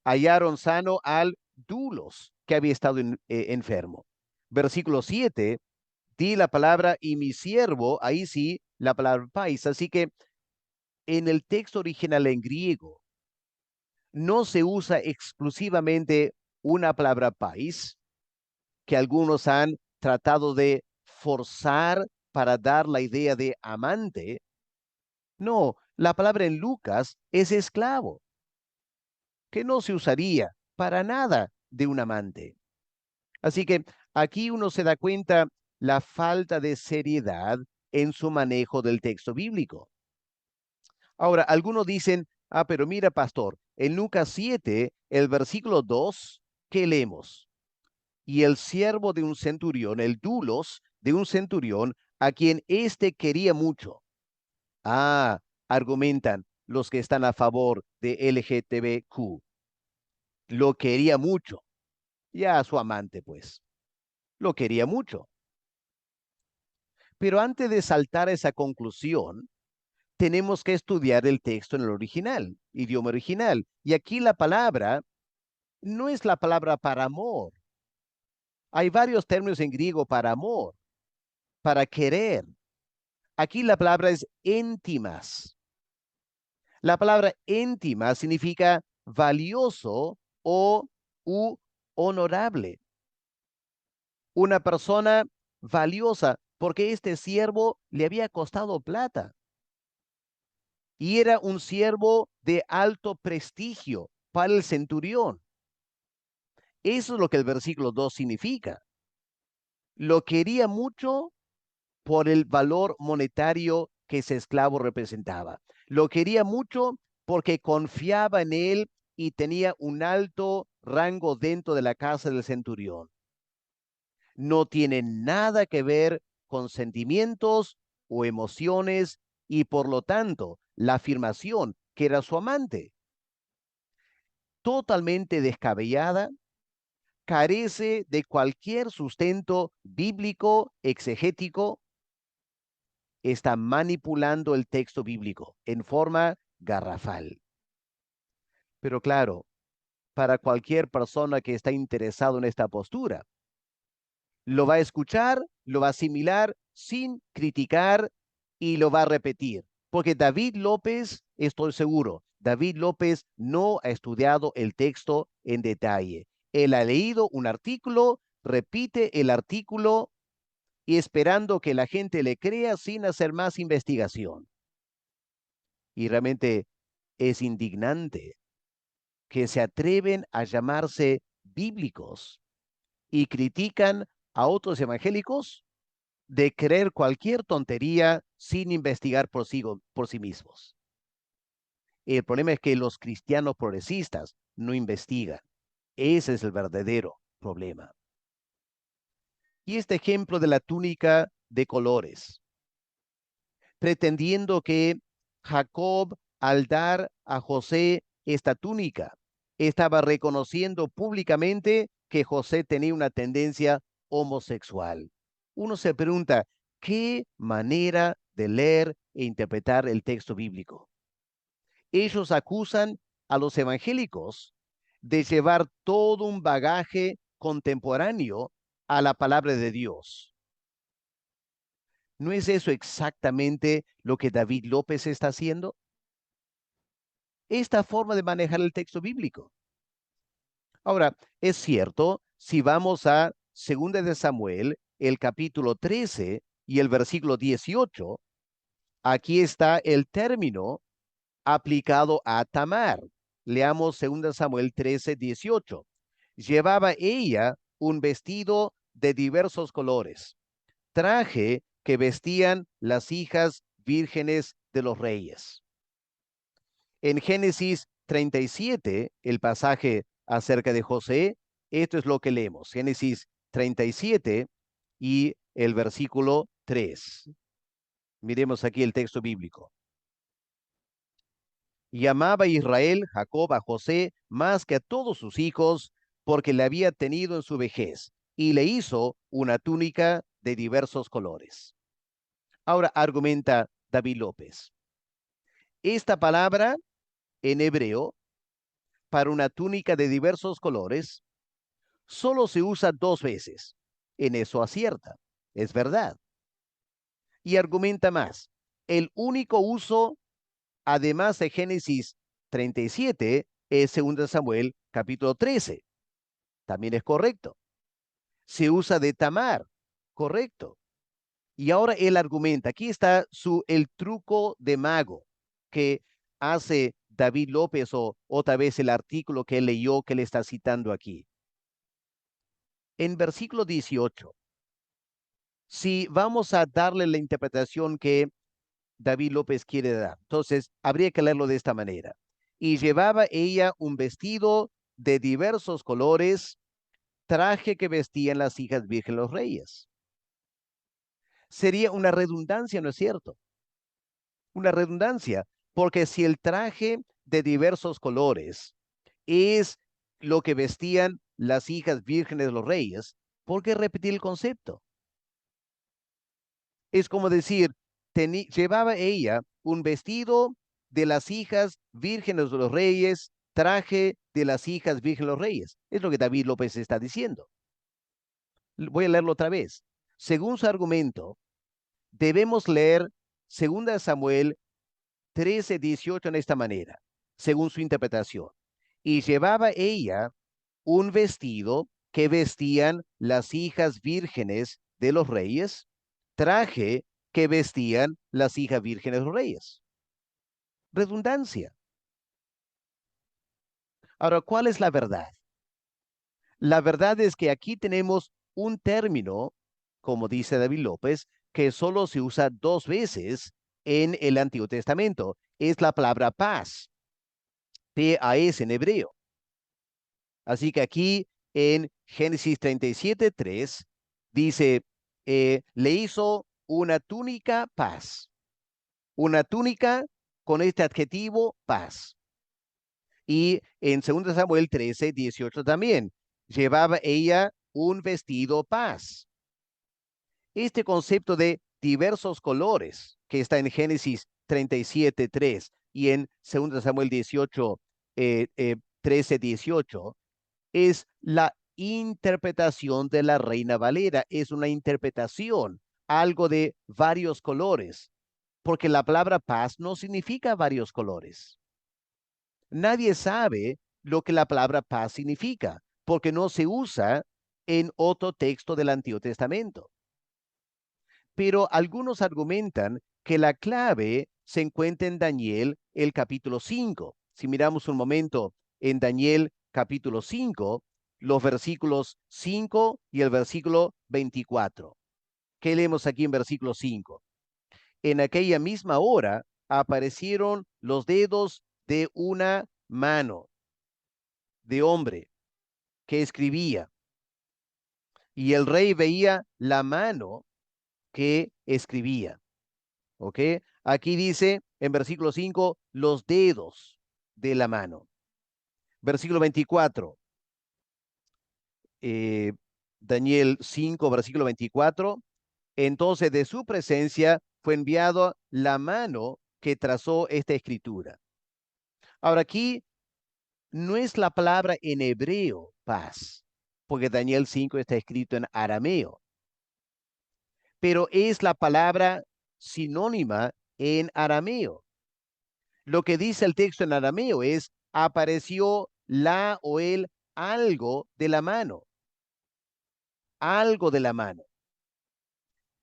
A: hallaron sano al doulos que había estado enfermo. Versículo 7, di la palabra y mi siervo, ahí sí, la palabra pais. Así que en el texto original en griego no se usa exclusivamente una palabra pais, que algunos han tratado de forzar para dar la idea de amante. No, la palabra en Lucas es esclavo, que no se usaría para nada de un amante. Así que aquí uno se da cuenta la falta de seriedad en su manejo del texto bíblico. Ahora, algunos dicen, pero mira, pastor, en Lucas 7, el versículo 2, ¿qué leemos? Y el siervo de un centurión, el dulos de un centurión, a quien éste quería mucho. Argumentan los que están a favor de LGTBQ. Lo quería mucho. Ya a su amante, pues. Lo quería mucho. Pero antes de saltar a esa conclusión, tenemos que estudiar el texto en el original, idioma original. Y aquí la palabra no es la palabra para amor. Hay varios términos en griego para amor, para querer. Aquí la palabra es íntimas. La palabra íntima significa valioso o honorable. Una persona valiosa porque este siervo le había costado plata. Y era un siervo de alto prestigio para el centurión. Eso es lo que el versículo 2 significa. Lo quería mucho por el valor monetario que ese esclavo representaba. Lo quería mucho porque confiaba en él y tenía un alto rango dentro de la casa del centurión. No tiene nada que ver con sentimientos o emociones y por lo tanto la afirmación que era su amante. Totalmente descabellada, carece de cualquier sustento bíblico, exegético, está manipulando el texto bíblico en forma garrafal. Pero claro, para cualquier persona que está interesado en esta postura, lo va a escuchar, lo va a asimilar sin criticar y lo va a repetir. Porque David López, estoy seguro, David López no ha estudiado el texto en detalle. Él ha leído un artículo, repite el artículo y esperando que la gente le crea sin hacer más investigación. Y realmente es indignante que se atreven a llamarse bíblicos y critican a otros evangélicos de creer cualquier tontería sin investigar por sí mismos. El problema es que los cristianos progresistas no investigan. Ese es el verdadero problema. Y este ejemplo de la túnica de colores, pretendiendo que Jacob, al dar a José esta túnica, estaba reconociendo públicamente que José tenía una tendencia homosexual. Uno se pregunta, ¿qué manera de leer e interpretar el texto bíblico? Ellos acusan a los evangélicos de llevar todo un bagaje contemporáneo a la palabra de Dios. ¿No es eso exactamente lo que David López está haciendo? Esta forma de manejar el texto bíblico. Ahora, es cierto, si vamos a 2 de Samuel, el capítulo 13 y el versículo 18, aquí está el término aplicado a Tamar. Leamos 2 Samuel 13, 18. Llevaba ella un vestido de diversos colores, traje que vestían las hijas vírgenes de los reyes. En Génesis 37, el pasaje acerca de José, esto es lo que leemos. Génesis 37 y el versículo 3. Miremos aquí el texto bíblico. Y amaba Israel, Jacob, a José más que a todos sus hijos, porque le había tenido en su vejez, y le hizo una túnica de diversos colores. Ahora argumenta David López. Esta palabra en hebreo para una túnica de diversos colores solo se usa 2 veces. En eso acierta, es verdad. Y argumenta más. El único uso, además de Génesis 37, es 2 Samuel capítulo 13. También es correcto. Se usa de Tamar, correcto. Y ahora él argumenta, aquí está el truco de mago que hace David López o otra vez el artículo que él leyó que le está citando aquí. En versículo 18, si vamos a darle la interpretación que David López quiere dar, entonces habría que leerlo de esta manera. Y llevaba ella un vestido de diversos colores, traje que vestían las hijas vírgenes los reyes. Sería una redundancia, ¿no es cierto? Una redundancia, porque si el traje de diversos colores es lo que vestían las hijas vírgenes de los reyes, ¿por qué repetir el concepto? Es como decir, llevaba ella un vestido de las hijas vírgenes de los reyes, traje de las hijas vírgenes de los reyes. Es lo que David López está diciendo. Voy a leerlo otra vez. Según su argumento, debemos leer 2 Samuel 13, 18 en esta manera, según su interpretación. Y llevaba ella un vestido que vestían las hijas vírgenes de los reyes, traje que vestían las hijas vírgenes de los reyes. Redundancia. Ahora, ¿cuál es la verdad? La verdad es que aquí tenemos un término, como dice David López, que solo se usa 2 veces en el Antiguo Testamento. Es la palabra paz, P-A-S en hebreo. Así que aquí en Génesis 37, 3 dice, le hizo una túnica paz. Una túnica con este adjetivo, paz. Y en 2 Samuel 13:18 también, llevaba ella un vestido paz. Este concepto de diversos colores que está en Génesis 37:3 y en 2 Samuel 13:18 es la interpretación de la Reina Valera. Es una interpretación, algo de varios colores, porque la palabra paz no significa varios colores. Nadie sabe lo que la palabra paz significa, porque no se usa en otro texto del Antiguo Testamento. Pero algunos argumentan que la clave se encuentra en Daniel, el capítulo 5. Si miramos un momento en Daniel capítulo 5, los versículos 5 y el versículo 24. ¿Qué leemos aquí en versículo 5? En aquella misma hora aparecieron los dedos de una mano de hombre que escribía, y el rey veía la mano que escribía. ¿Ok? Aquí dice en versículo 5, los dedos de la mano. Versículo 24, eh, Daniel 5, versículo 24. Entonces de su presencia fue enviado la mano que trazó esta escritura. Ahora aquí no es la palabra en hebreo paz, porque Daniel 5 está escrito en arameo, pero es la palabra sinónima en arameo. Lo que dice el texto en arameo es, apareció la o el algo de la mano, algo de la mano.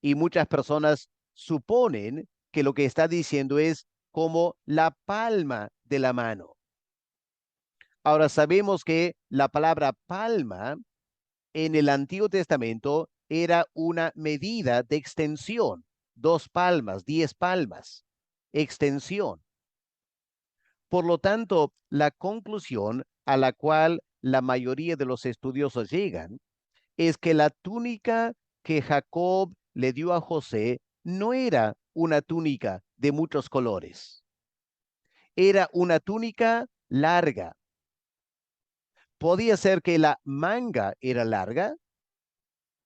A: Y muchas personas suponen que lo que está diciendo es como la palma de la mano. Ahora sabemos que la palabra palma en el Antiguo Testamento era una medida de extensión, 2 palmas, 10 palmas, extensión. Por lo tanto, la conclusión a la cual la mayoría de los estudiosos llegan es que la túnica que Jacob le dio a José no era una túnica de muchos colores, era una túnica larga. Podía ser que la manga era larga,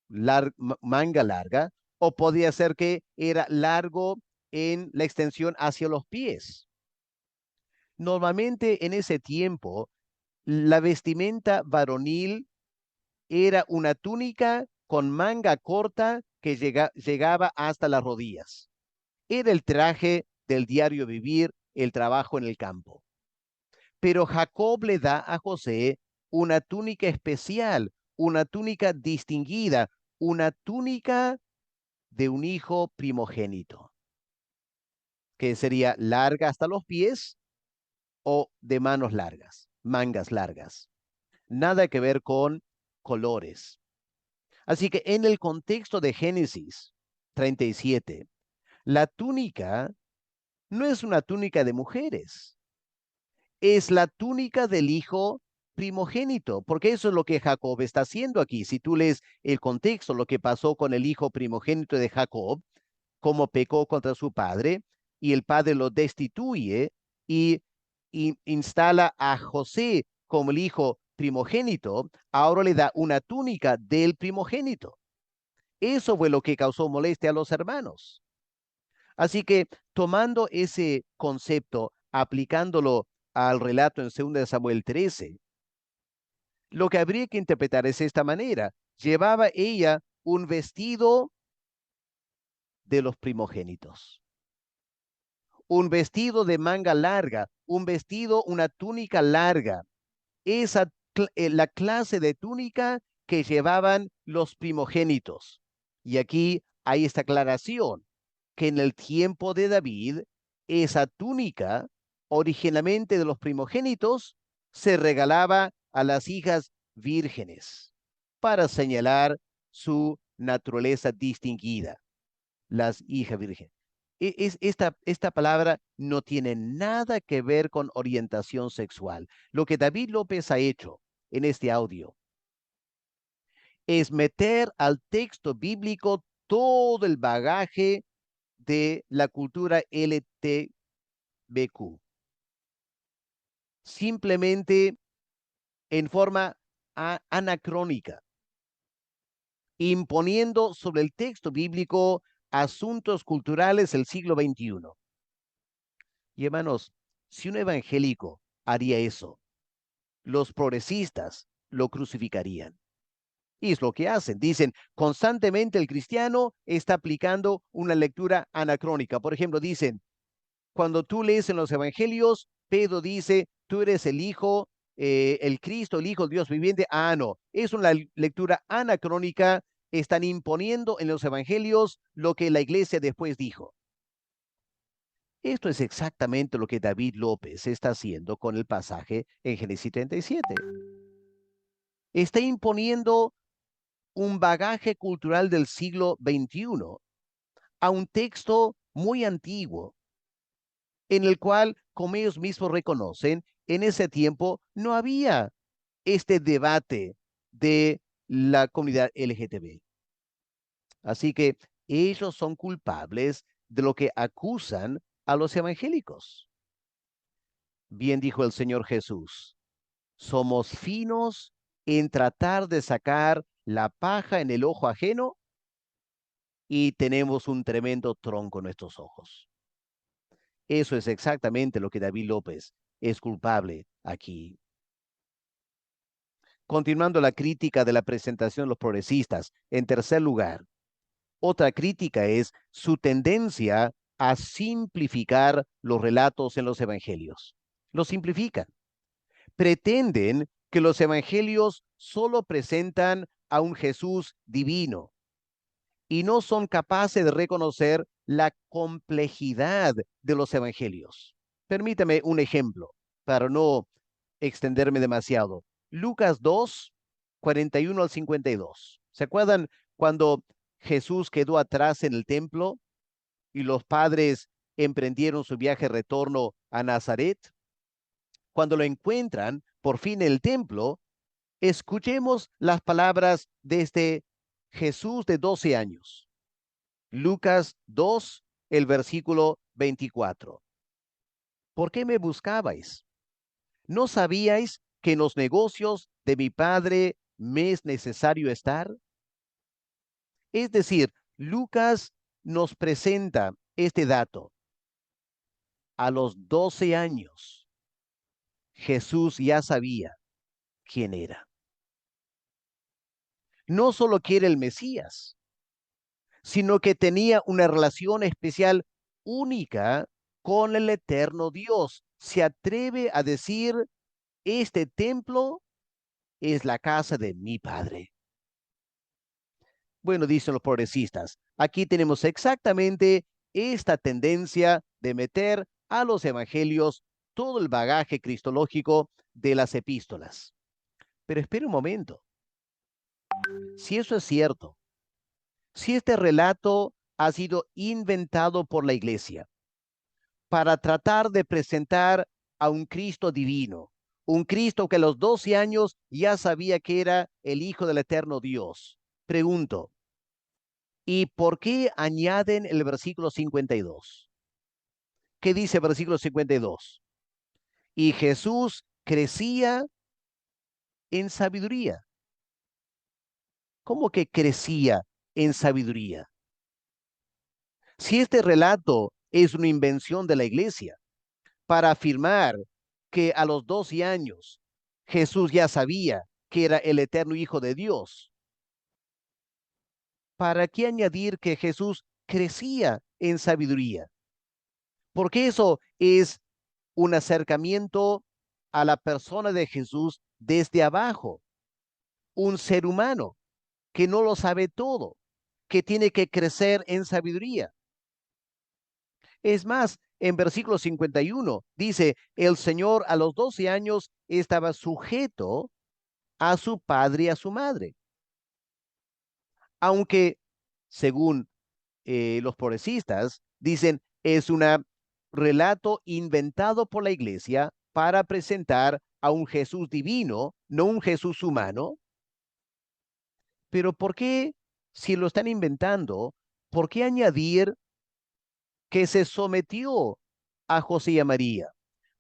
A: manga larga, o podía ser que era largo en la extensión hacia los pies. Normalmente en ese tiempo, la vestimenta varonil era una túnica con manga corta que llegaba hasta las rodillas. Era el traje del diario vivir, el trabajo en el campo. Pero Jacob le da a José una túnica especial, una túnica distinguida, una túnica de un hijo primogénito, que sería larga hasta los pies o de manos largas, mangas largas. Nada que ver con colores. Así que en el contexto de Génesis 37, la túnica no es una túnica de mujeres, es la túnica del hijo primogénito, porque eso es lo que Jacob está haciendo aquí. Si tú lees el contexto, lo que pasó con el hijo primogénito de Jacob, cómo pecó contra su padre, y el padre lo destituye y instala a José como el hijo primogénito, ahora le da una túnica del primogénito. Eso fue lo que causó molestia a los hermanos. Así que tomando ese concepto, aplicándolo al relato en 2 Samuel 13, lo que habría que interpretar es esta manera. Llevaba ella un vestido de los primogénitos, un vestido de manga larga, un vestido, una túnica larga. Esa la clase de túnica que llevaban los primogénitos. Y aquí hay esta aclaración, que en el tiempo de David, esa túnica, originalmente de los primogénitos, se regalaba a las hijas vírgenes para señalar su naturaleza distinguida, las hijas vírgenes. Esta palabra no tiene nada que ver con orientación sexual. Lo que David López ha hecho en este audio es meter al texto bíblico todo el bagaje de la cultura LGBTQ, simplemente en forma anacrónica, imponiendo sobre el texto bíblico asuntos culturales del siglo XXI. Y hermanos, si un evangélico haría eso, los progresistas lo crucificarían. Y es lo que hacen. Dicen, constantemente el cristiano está aplicando una lectura anacrónica. Por ejemplo, dicen, cuando tú lees en los evangelios, Pedro dice, tú eres el Hijo, el Cristo, el Hijo del Dios viviente. Ah, no, es una lectura anacrónica. Están imponiendo en los evangelios lo que la iglesia después dijo. Esto es exactamente lo que David López está haciendo con el pasaje en Génesis 37. Está imponiendo un bagaje cultural del siglo XXI a un texto muy antiguo, en el cual, como ellos mismos reconocen, en ese tiempo no había este debate de la comunidad LGTB. Así que ellos son culpables de lo que acusan a los evangélicos. Bien dijo el Señor Jesús, somos finos en tratar de sacar la paja en el ojo ajeno y tenemos un tremendo tronco en nuestros ojos. Eso es exactamente lo que David López es culpable aquí. Continuando la crítica de la presentación de los progresistas, en tercer lugar, otra crítica es su tendencia a simplificar los relatos en los evangelios. Los simplifican. Pretenden que los evangelios solo presentan a un Jesús divino y no son capaces de reconocer la complejidad de los evangelios. Permítame un ejemplo para no extenderme demasiado. Lucas 2, 41 al 52. ¿Se acuerdan cuando Jesús quedó atrás en el templo y los padres emprendieron su viaje de retorno a Nazaret? Cuando lo encuentran por fin en el templo, escuchemos las palabras de este Jesús de 12 años. Lucas 2, el versículo 24. ¿Por qué me buscabais? ¿No sabíais que en los negocios de mi padre me es necesario estar? Es decir, Lucas nos presenta este dato. A los 12 años, Jesús ya sabía quién era. No solo quiere el Mesías, sino que tenía una relación especial única con el eterno Dios. Se atreve a decir, este templo es la casa de mi Padre. Bueno, dicen los progresistas, aquí tenemos exactamente esta tendencia de meter a los evangelios todo el bagaje cristológico de las epístolas. Pero espere un momento. Si eso es cierto, si este relato ha sido inventado por la iglesia para tratar de presentar a un Cristo divino, un Cristo que a los 12 años ya sabía que era el Hijo del eterno Dios, pregunto, ¿y por qué añaden el versículo 52? ¿Qué dice el versículo 52? Y Jesús crecía en sabiduría. ¿Cómo que crecía en sabiduría? Si este relato es una invención de la iglesia para afirmar que a los 12 años Jesús ya sabía que era el eterno Hijo de Dios, ¿para qué añadir que Jesús crecía en sabiduría? Porque eso es un acercamiento a la persona de Jesús desde abajo, un ser humano que no lo sabe todo, que tiene que crecer en sabiduría. Es más, en versículo 51 dice, el Señor a los 12 años estaba sujeto a su padre y a su madre. Aunque, según los progresistas, dicen, es un relato inventado por la iglesia para presentar a un Jesús divino, no un Jesús humano. Pero ¿por qué, si lo están inventando, por qué añadir que se sometió a José y a María.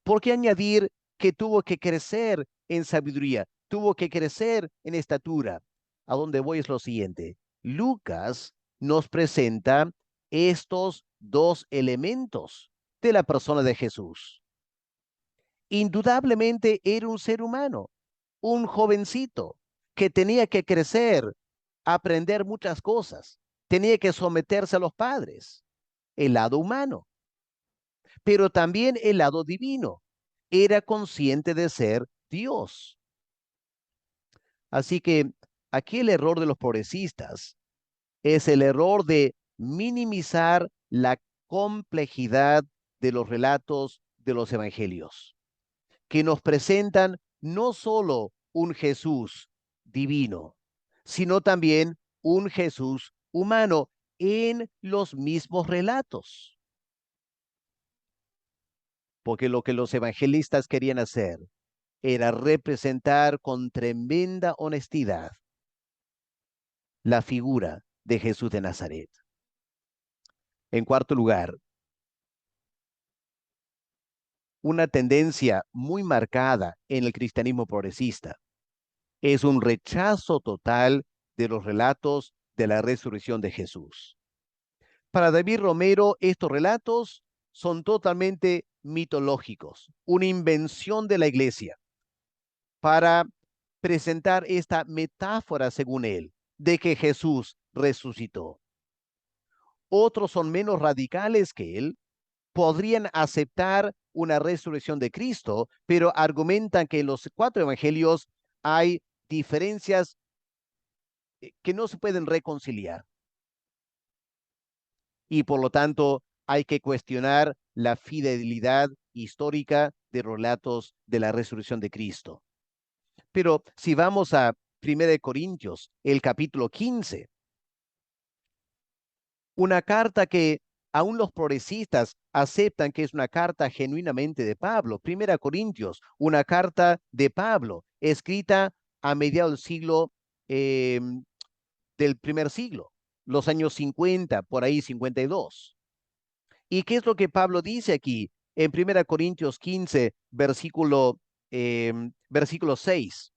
A: ¿Por qué añadir que tuvo que crecer en sabiduría, tuvo que crecer en estatura? A donde voy es lo siguiente. Lucas nos presenta estos dos elementos de la persona de Jesús. Indudablemente era un ser humano, un jovencito que tenía que crecer, aprender muchas cosas, tenía que someterse a los padres, el lado humano, pero también el lado divino. Era consciente de ser Dios. Así que aquí el error de los progresistas es el error de minimizar la complejidad de los relatos de los evangelios, que nos presentan no solo un Jesús divino, sino también un Jesús humano en los mismos relatos. Porque lo que los evangelistas querían hacer era representar con tremenda honestidad la figura de Jesús de Nazaret. En cuarto lugar, una tendencia muy marcada en el cristianismo progresista es un rechazo total de los relatos de la resurrección de Jesús. Para David Romero, estos relatos son totalmente mitológicos, una invención de la iglesia para presentar esta metáfora, según él, de que Jesús resucitó. Otros son menos radicales que él, podrían aceptar una resurrección de Cristo, pero argumentan que en los cuatro evangelios hay diferencias que no se pueden reconciliar y por lo tanto hay que cuestionar la fidelidad histórica de los relatos de la resurrección de Cristo. Pero si vamos a 1 Corintios, el capítulo 15, una carta que aún los progresistas aceptan que es una carta genuinamente de Pablo. 1 Corintios, una carta de Pablo, escrita a mediados del siglo, del primer siglo, los años 50, por ahí 52. ¿Y qué es lo que Pablo dice aquí en 1 Corintios 15, versículo 6?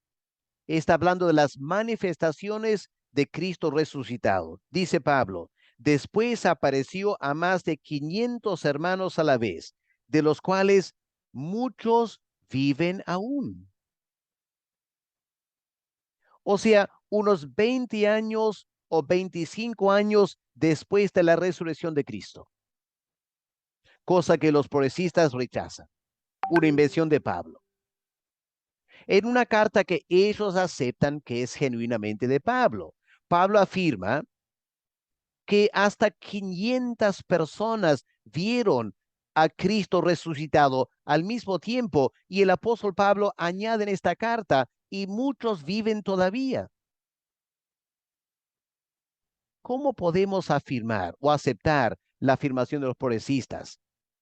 A: Está hablando de las manifestaciones de Cristo resucitado. Dice Pablo, después apareció a más de 500 hermanos a la vez, de los cuales muchos viven aún. O sea, unos 20 años o 25 años después de la resurrección de Cristo, cosa que los progresistas rechazan, una invención de Pablo. En una carta que ellos aceptan que es genuinamente de Pablo, Pablo afirma que hasta 500 personas vieron a Cristo resucitado al mismo tiempo, y el apóstol Pablo añade en esta carta, y muchos viven todavía. ¿Cómo podemos afirmar o aceptar la afirmación de los progresistas?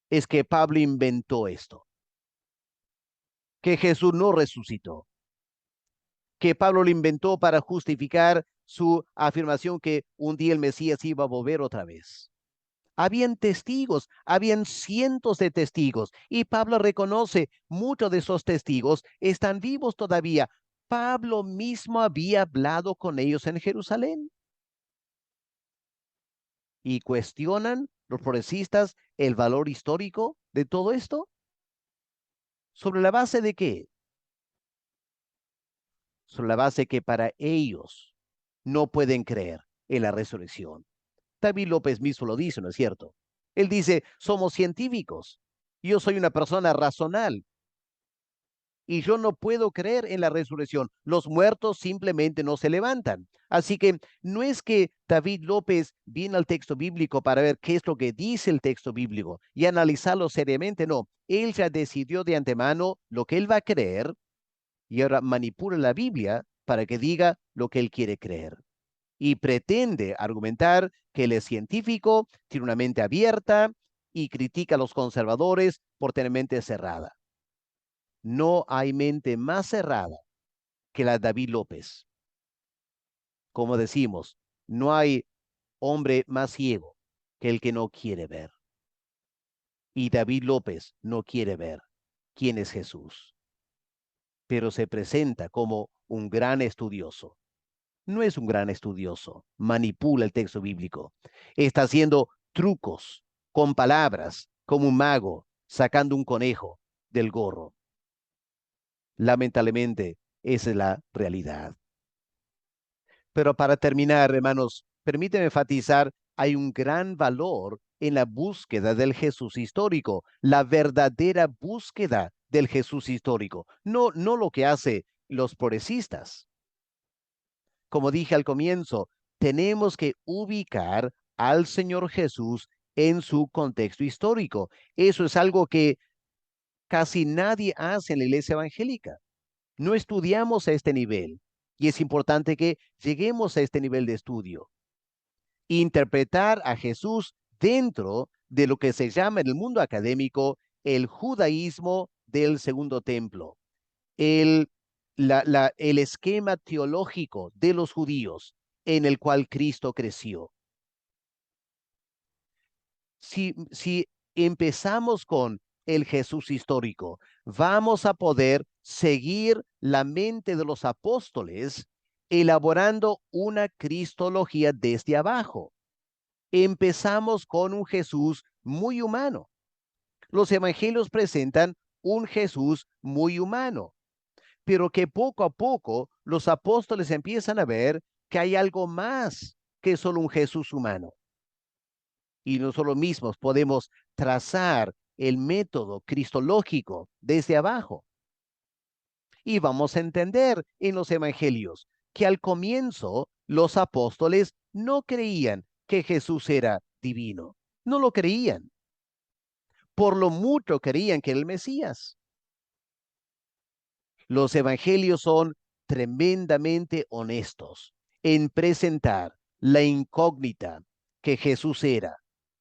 A: Es que Pablo inventó esto, que Jesús no resucitó, que Pablo lo inventó para justificar su afirmación que un día el Mesías iba a volver otra vez. Habían testigos, habían cientos de testigos, y Pablo reconoce muchos de esos testigos están vivos todavía. Pablo mismo había hablado con ellos en Jerusalén. Y cuestionan los progresistas el valor histórico de todo esto. ¿Sobre la base de qué? Sobre la base que para ellos no pueden creer en la resurrección. David López mismo lo dice, ¿no es cierto? Él dice, somos científicos. Yo soy una persona razonal y yo no puedo creer en la resurrección. Los muertos simplemente no se levantan. Así que no es que David López viene al texto bíblico para ver qué es lo que dice el texto bíblico y analizarlo seriamente. No, él ya decidió de antemano lo que él va a creer y ahora manipula la Biblia para que diga lo que él quiere creer. Y pretende argumentar que él es científico, tiene una mente abierta y critica a los conservadores por tener mente cerrada. No hay mente más cerrada que la de David López. Como decimos, no hay hombre más ciego que el que no quiere ver. Y David López no quiere ver quién es Jesús, pero se presenta como un gran estudioso. No es un gran estudioso, manipula el texto bíblico, está haciendo trucos con palabras, como un mago, sacando un conejo del gorro. Lamentablemente, esa es la realidad. Pero para terminar, hermanos, permíteme enfatizar, hay un gran valor en la búsqueda del Jesús histórico, la verdadera búsqueda del Jesús histórico, no lo que hace los progresistas. Como dije al comienzo, tenemos que ubicar al Señor Jesús en su contexto histórico. Eso es algo que casi nadie hace en la iglesia evangélica. No estudiamos a este nivel y es importante que lleguemos a este nivel de estudio. Interpretar a Jesús dentro de lo que se llama en el mundo académico el judaísmo del segundo templo, el, el esquema teológico de los judíos en el cual Cristo creció. Si empezamos con el Jesús histórico, vamos a poder seguir la mente de los apóstoles elaborando una cristología desde abajo. Empezamos con un Jesús muy humano. Los evangelios presentan un Jesús muy humano, pero que poco a poco los apóstoles empiezan a ver que hay algo más que solo un Jesús humano. Y nosotros mismos podemos trazar el método cristológico desde abajo. Y vamos a entender en los evangelios que al comienzo los apóstoles no creían que Jesús era divino. No lo creían. Por lo mucho creían que era el Mesías. Los evangelios son tremendamente honestos en presentar la incógnita que Jesús era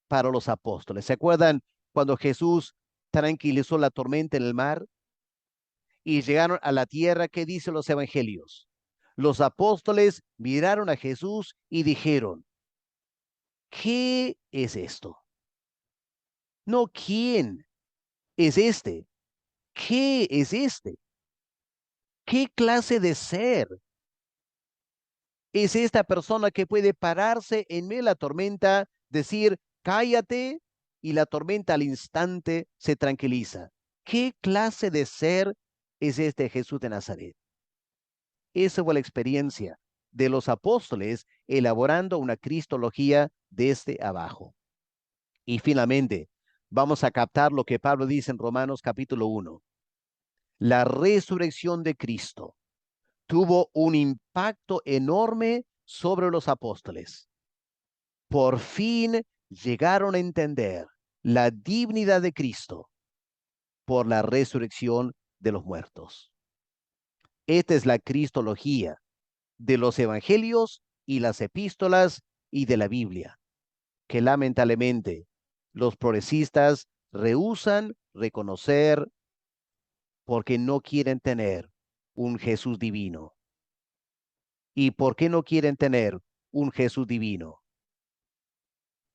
A: para los apóstoles. ¿Se acuerdan cuando Jesús tranquilizó la tormenta en el mar y llegaron a la tierra? ¿Qué dicen los evangelios? Los apóstoles miraron a Jesús y dijeron, ¿qué es esto? No, ¿quién es este? ¿Qué es este? ¿Qué clase de ser es esta persona que puede pararse en medio de la tormenta, decir, cállate, y la tormenta al instante se tranquiliza? ¿Qué clase de ser es este Jesús de Nazaret? Esa fue la experiencia de los apóstoles elaborando una cristología desde abajo. Y finalmente, vamos a captar lo que Pablo dice en Romanos capítulo 1. La resurrección de Cristo tuvo un impacto enorme sobre los apóstoles. Por fin llegaron a entender la divinidad de Cristo por la resurrección de los muertos. Esta es la cristología de los evangelios y las epístolas y de la Biblia, que lamentablemente los progresistas rehúsan reconocer porque no quieren tener un Jesús divino. ¿Y por qué no quieren tener un Jesús divino?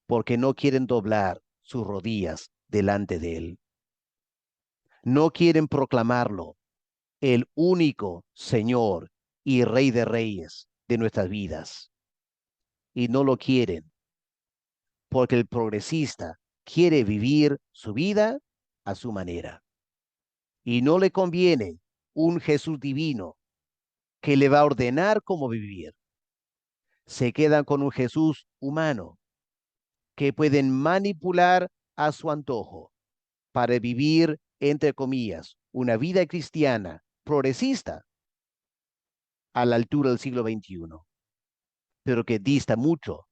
A: Porque no quieren doblar sus rodillas delante de él. No quieren proclamarlo, el único Señor y Rey de Reyes de nuestras vidas. Y no lo quieren porque el progresista quiere vivir su vida a su manera. Y no le conviene un Jesús divino que le va a ordenar cómo vivir. Se quedan con un Jesús humano que pueden manipular a su antojo para vivir, entre comillas, una vida cristiana progresista a la altura del siglo XXI, pero que dista mucho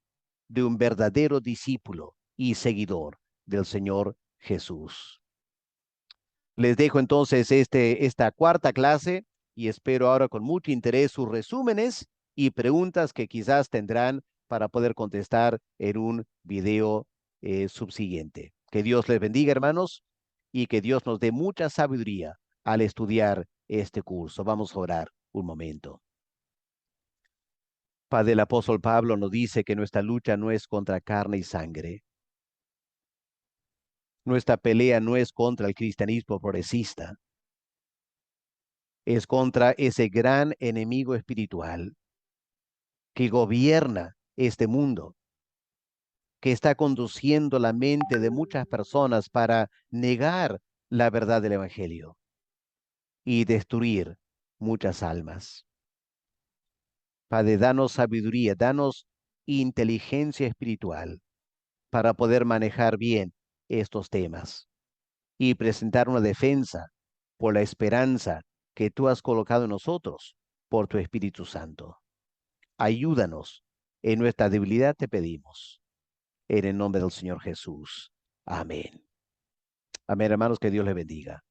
A: de un verdadero discípulo y seguidor del Señor Jesús. Les dejo entonces esta cuarta clase y espero ahora con mucho interés sus resúmenes y preguntas que quizás tendrán para poder contestar en un video subsiguiente. Que Dios les bendiga, hermanos, y que Dios nos dé mucha sabiduría al estudiar este curso. Vamos a orar un momento. Padre, el apóstol Pablo nos dice que nuestra lucha no es contra carne y sangre. Nuestra pelea no es contra el cristianismo progresista, es contra ese gran enemigo espiritual que gobierna este mundo, que está conduciendo la mente de muchas personas para negar la verdad del Evangelio y destruir muchas almas. Padre, danos sabiduría, danos inteligencia espiritual para poder manejar bien estos temas y presentar una defensa por la esperanza que tú has colocado en nosotros por tu Espíritu Santo. Ayúdanos en nuestra debilidad, te pedimos. En el nombre del Señor Jesús. Amén. Amén, hermanos, que Dios les bendiga.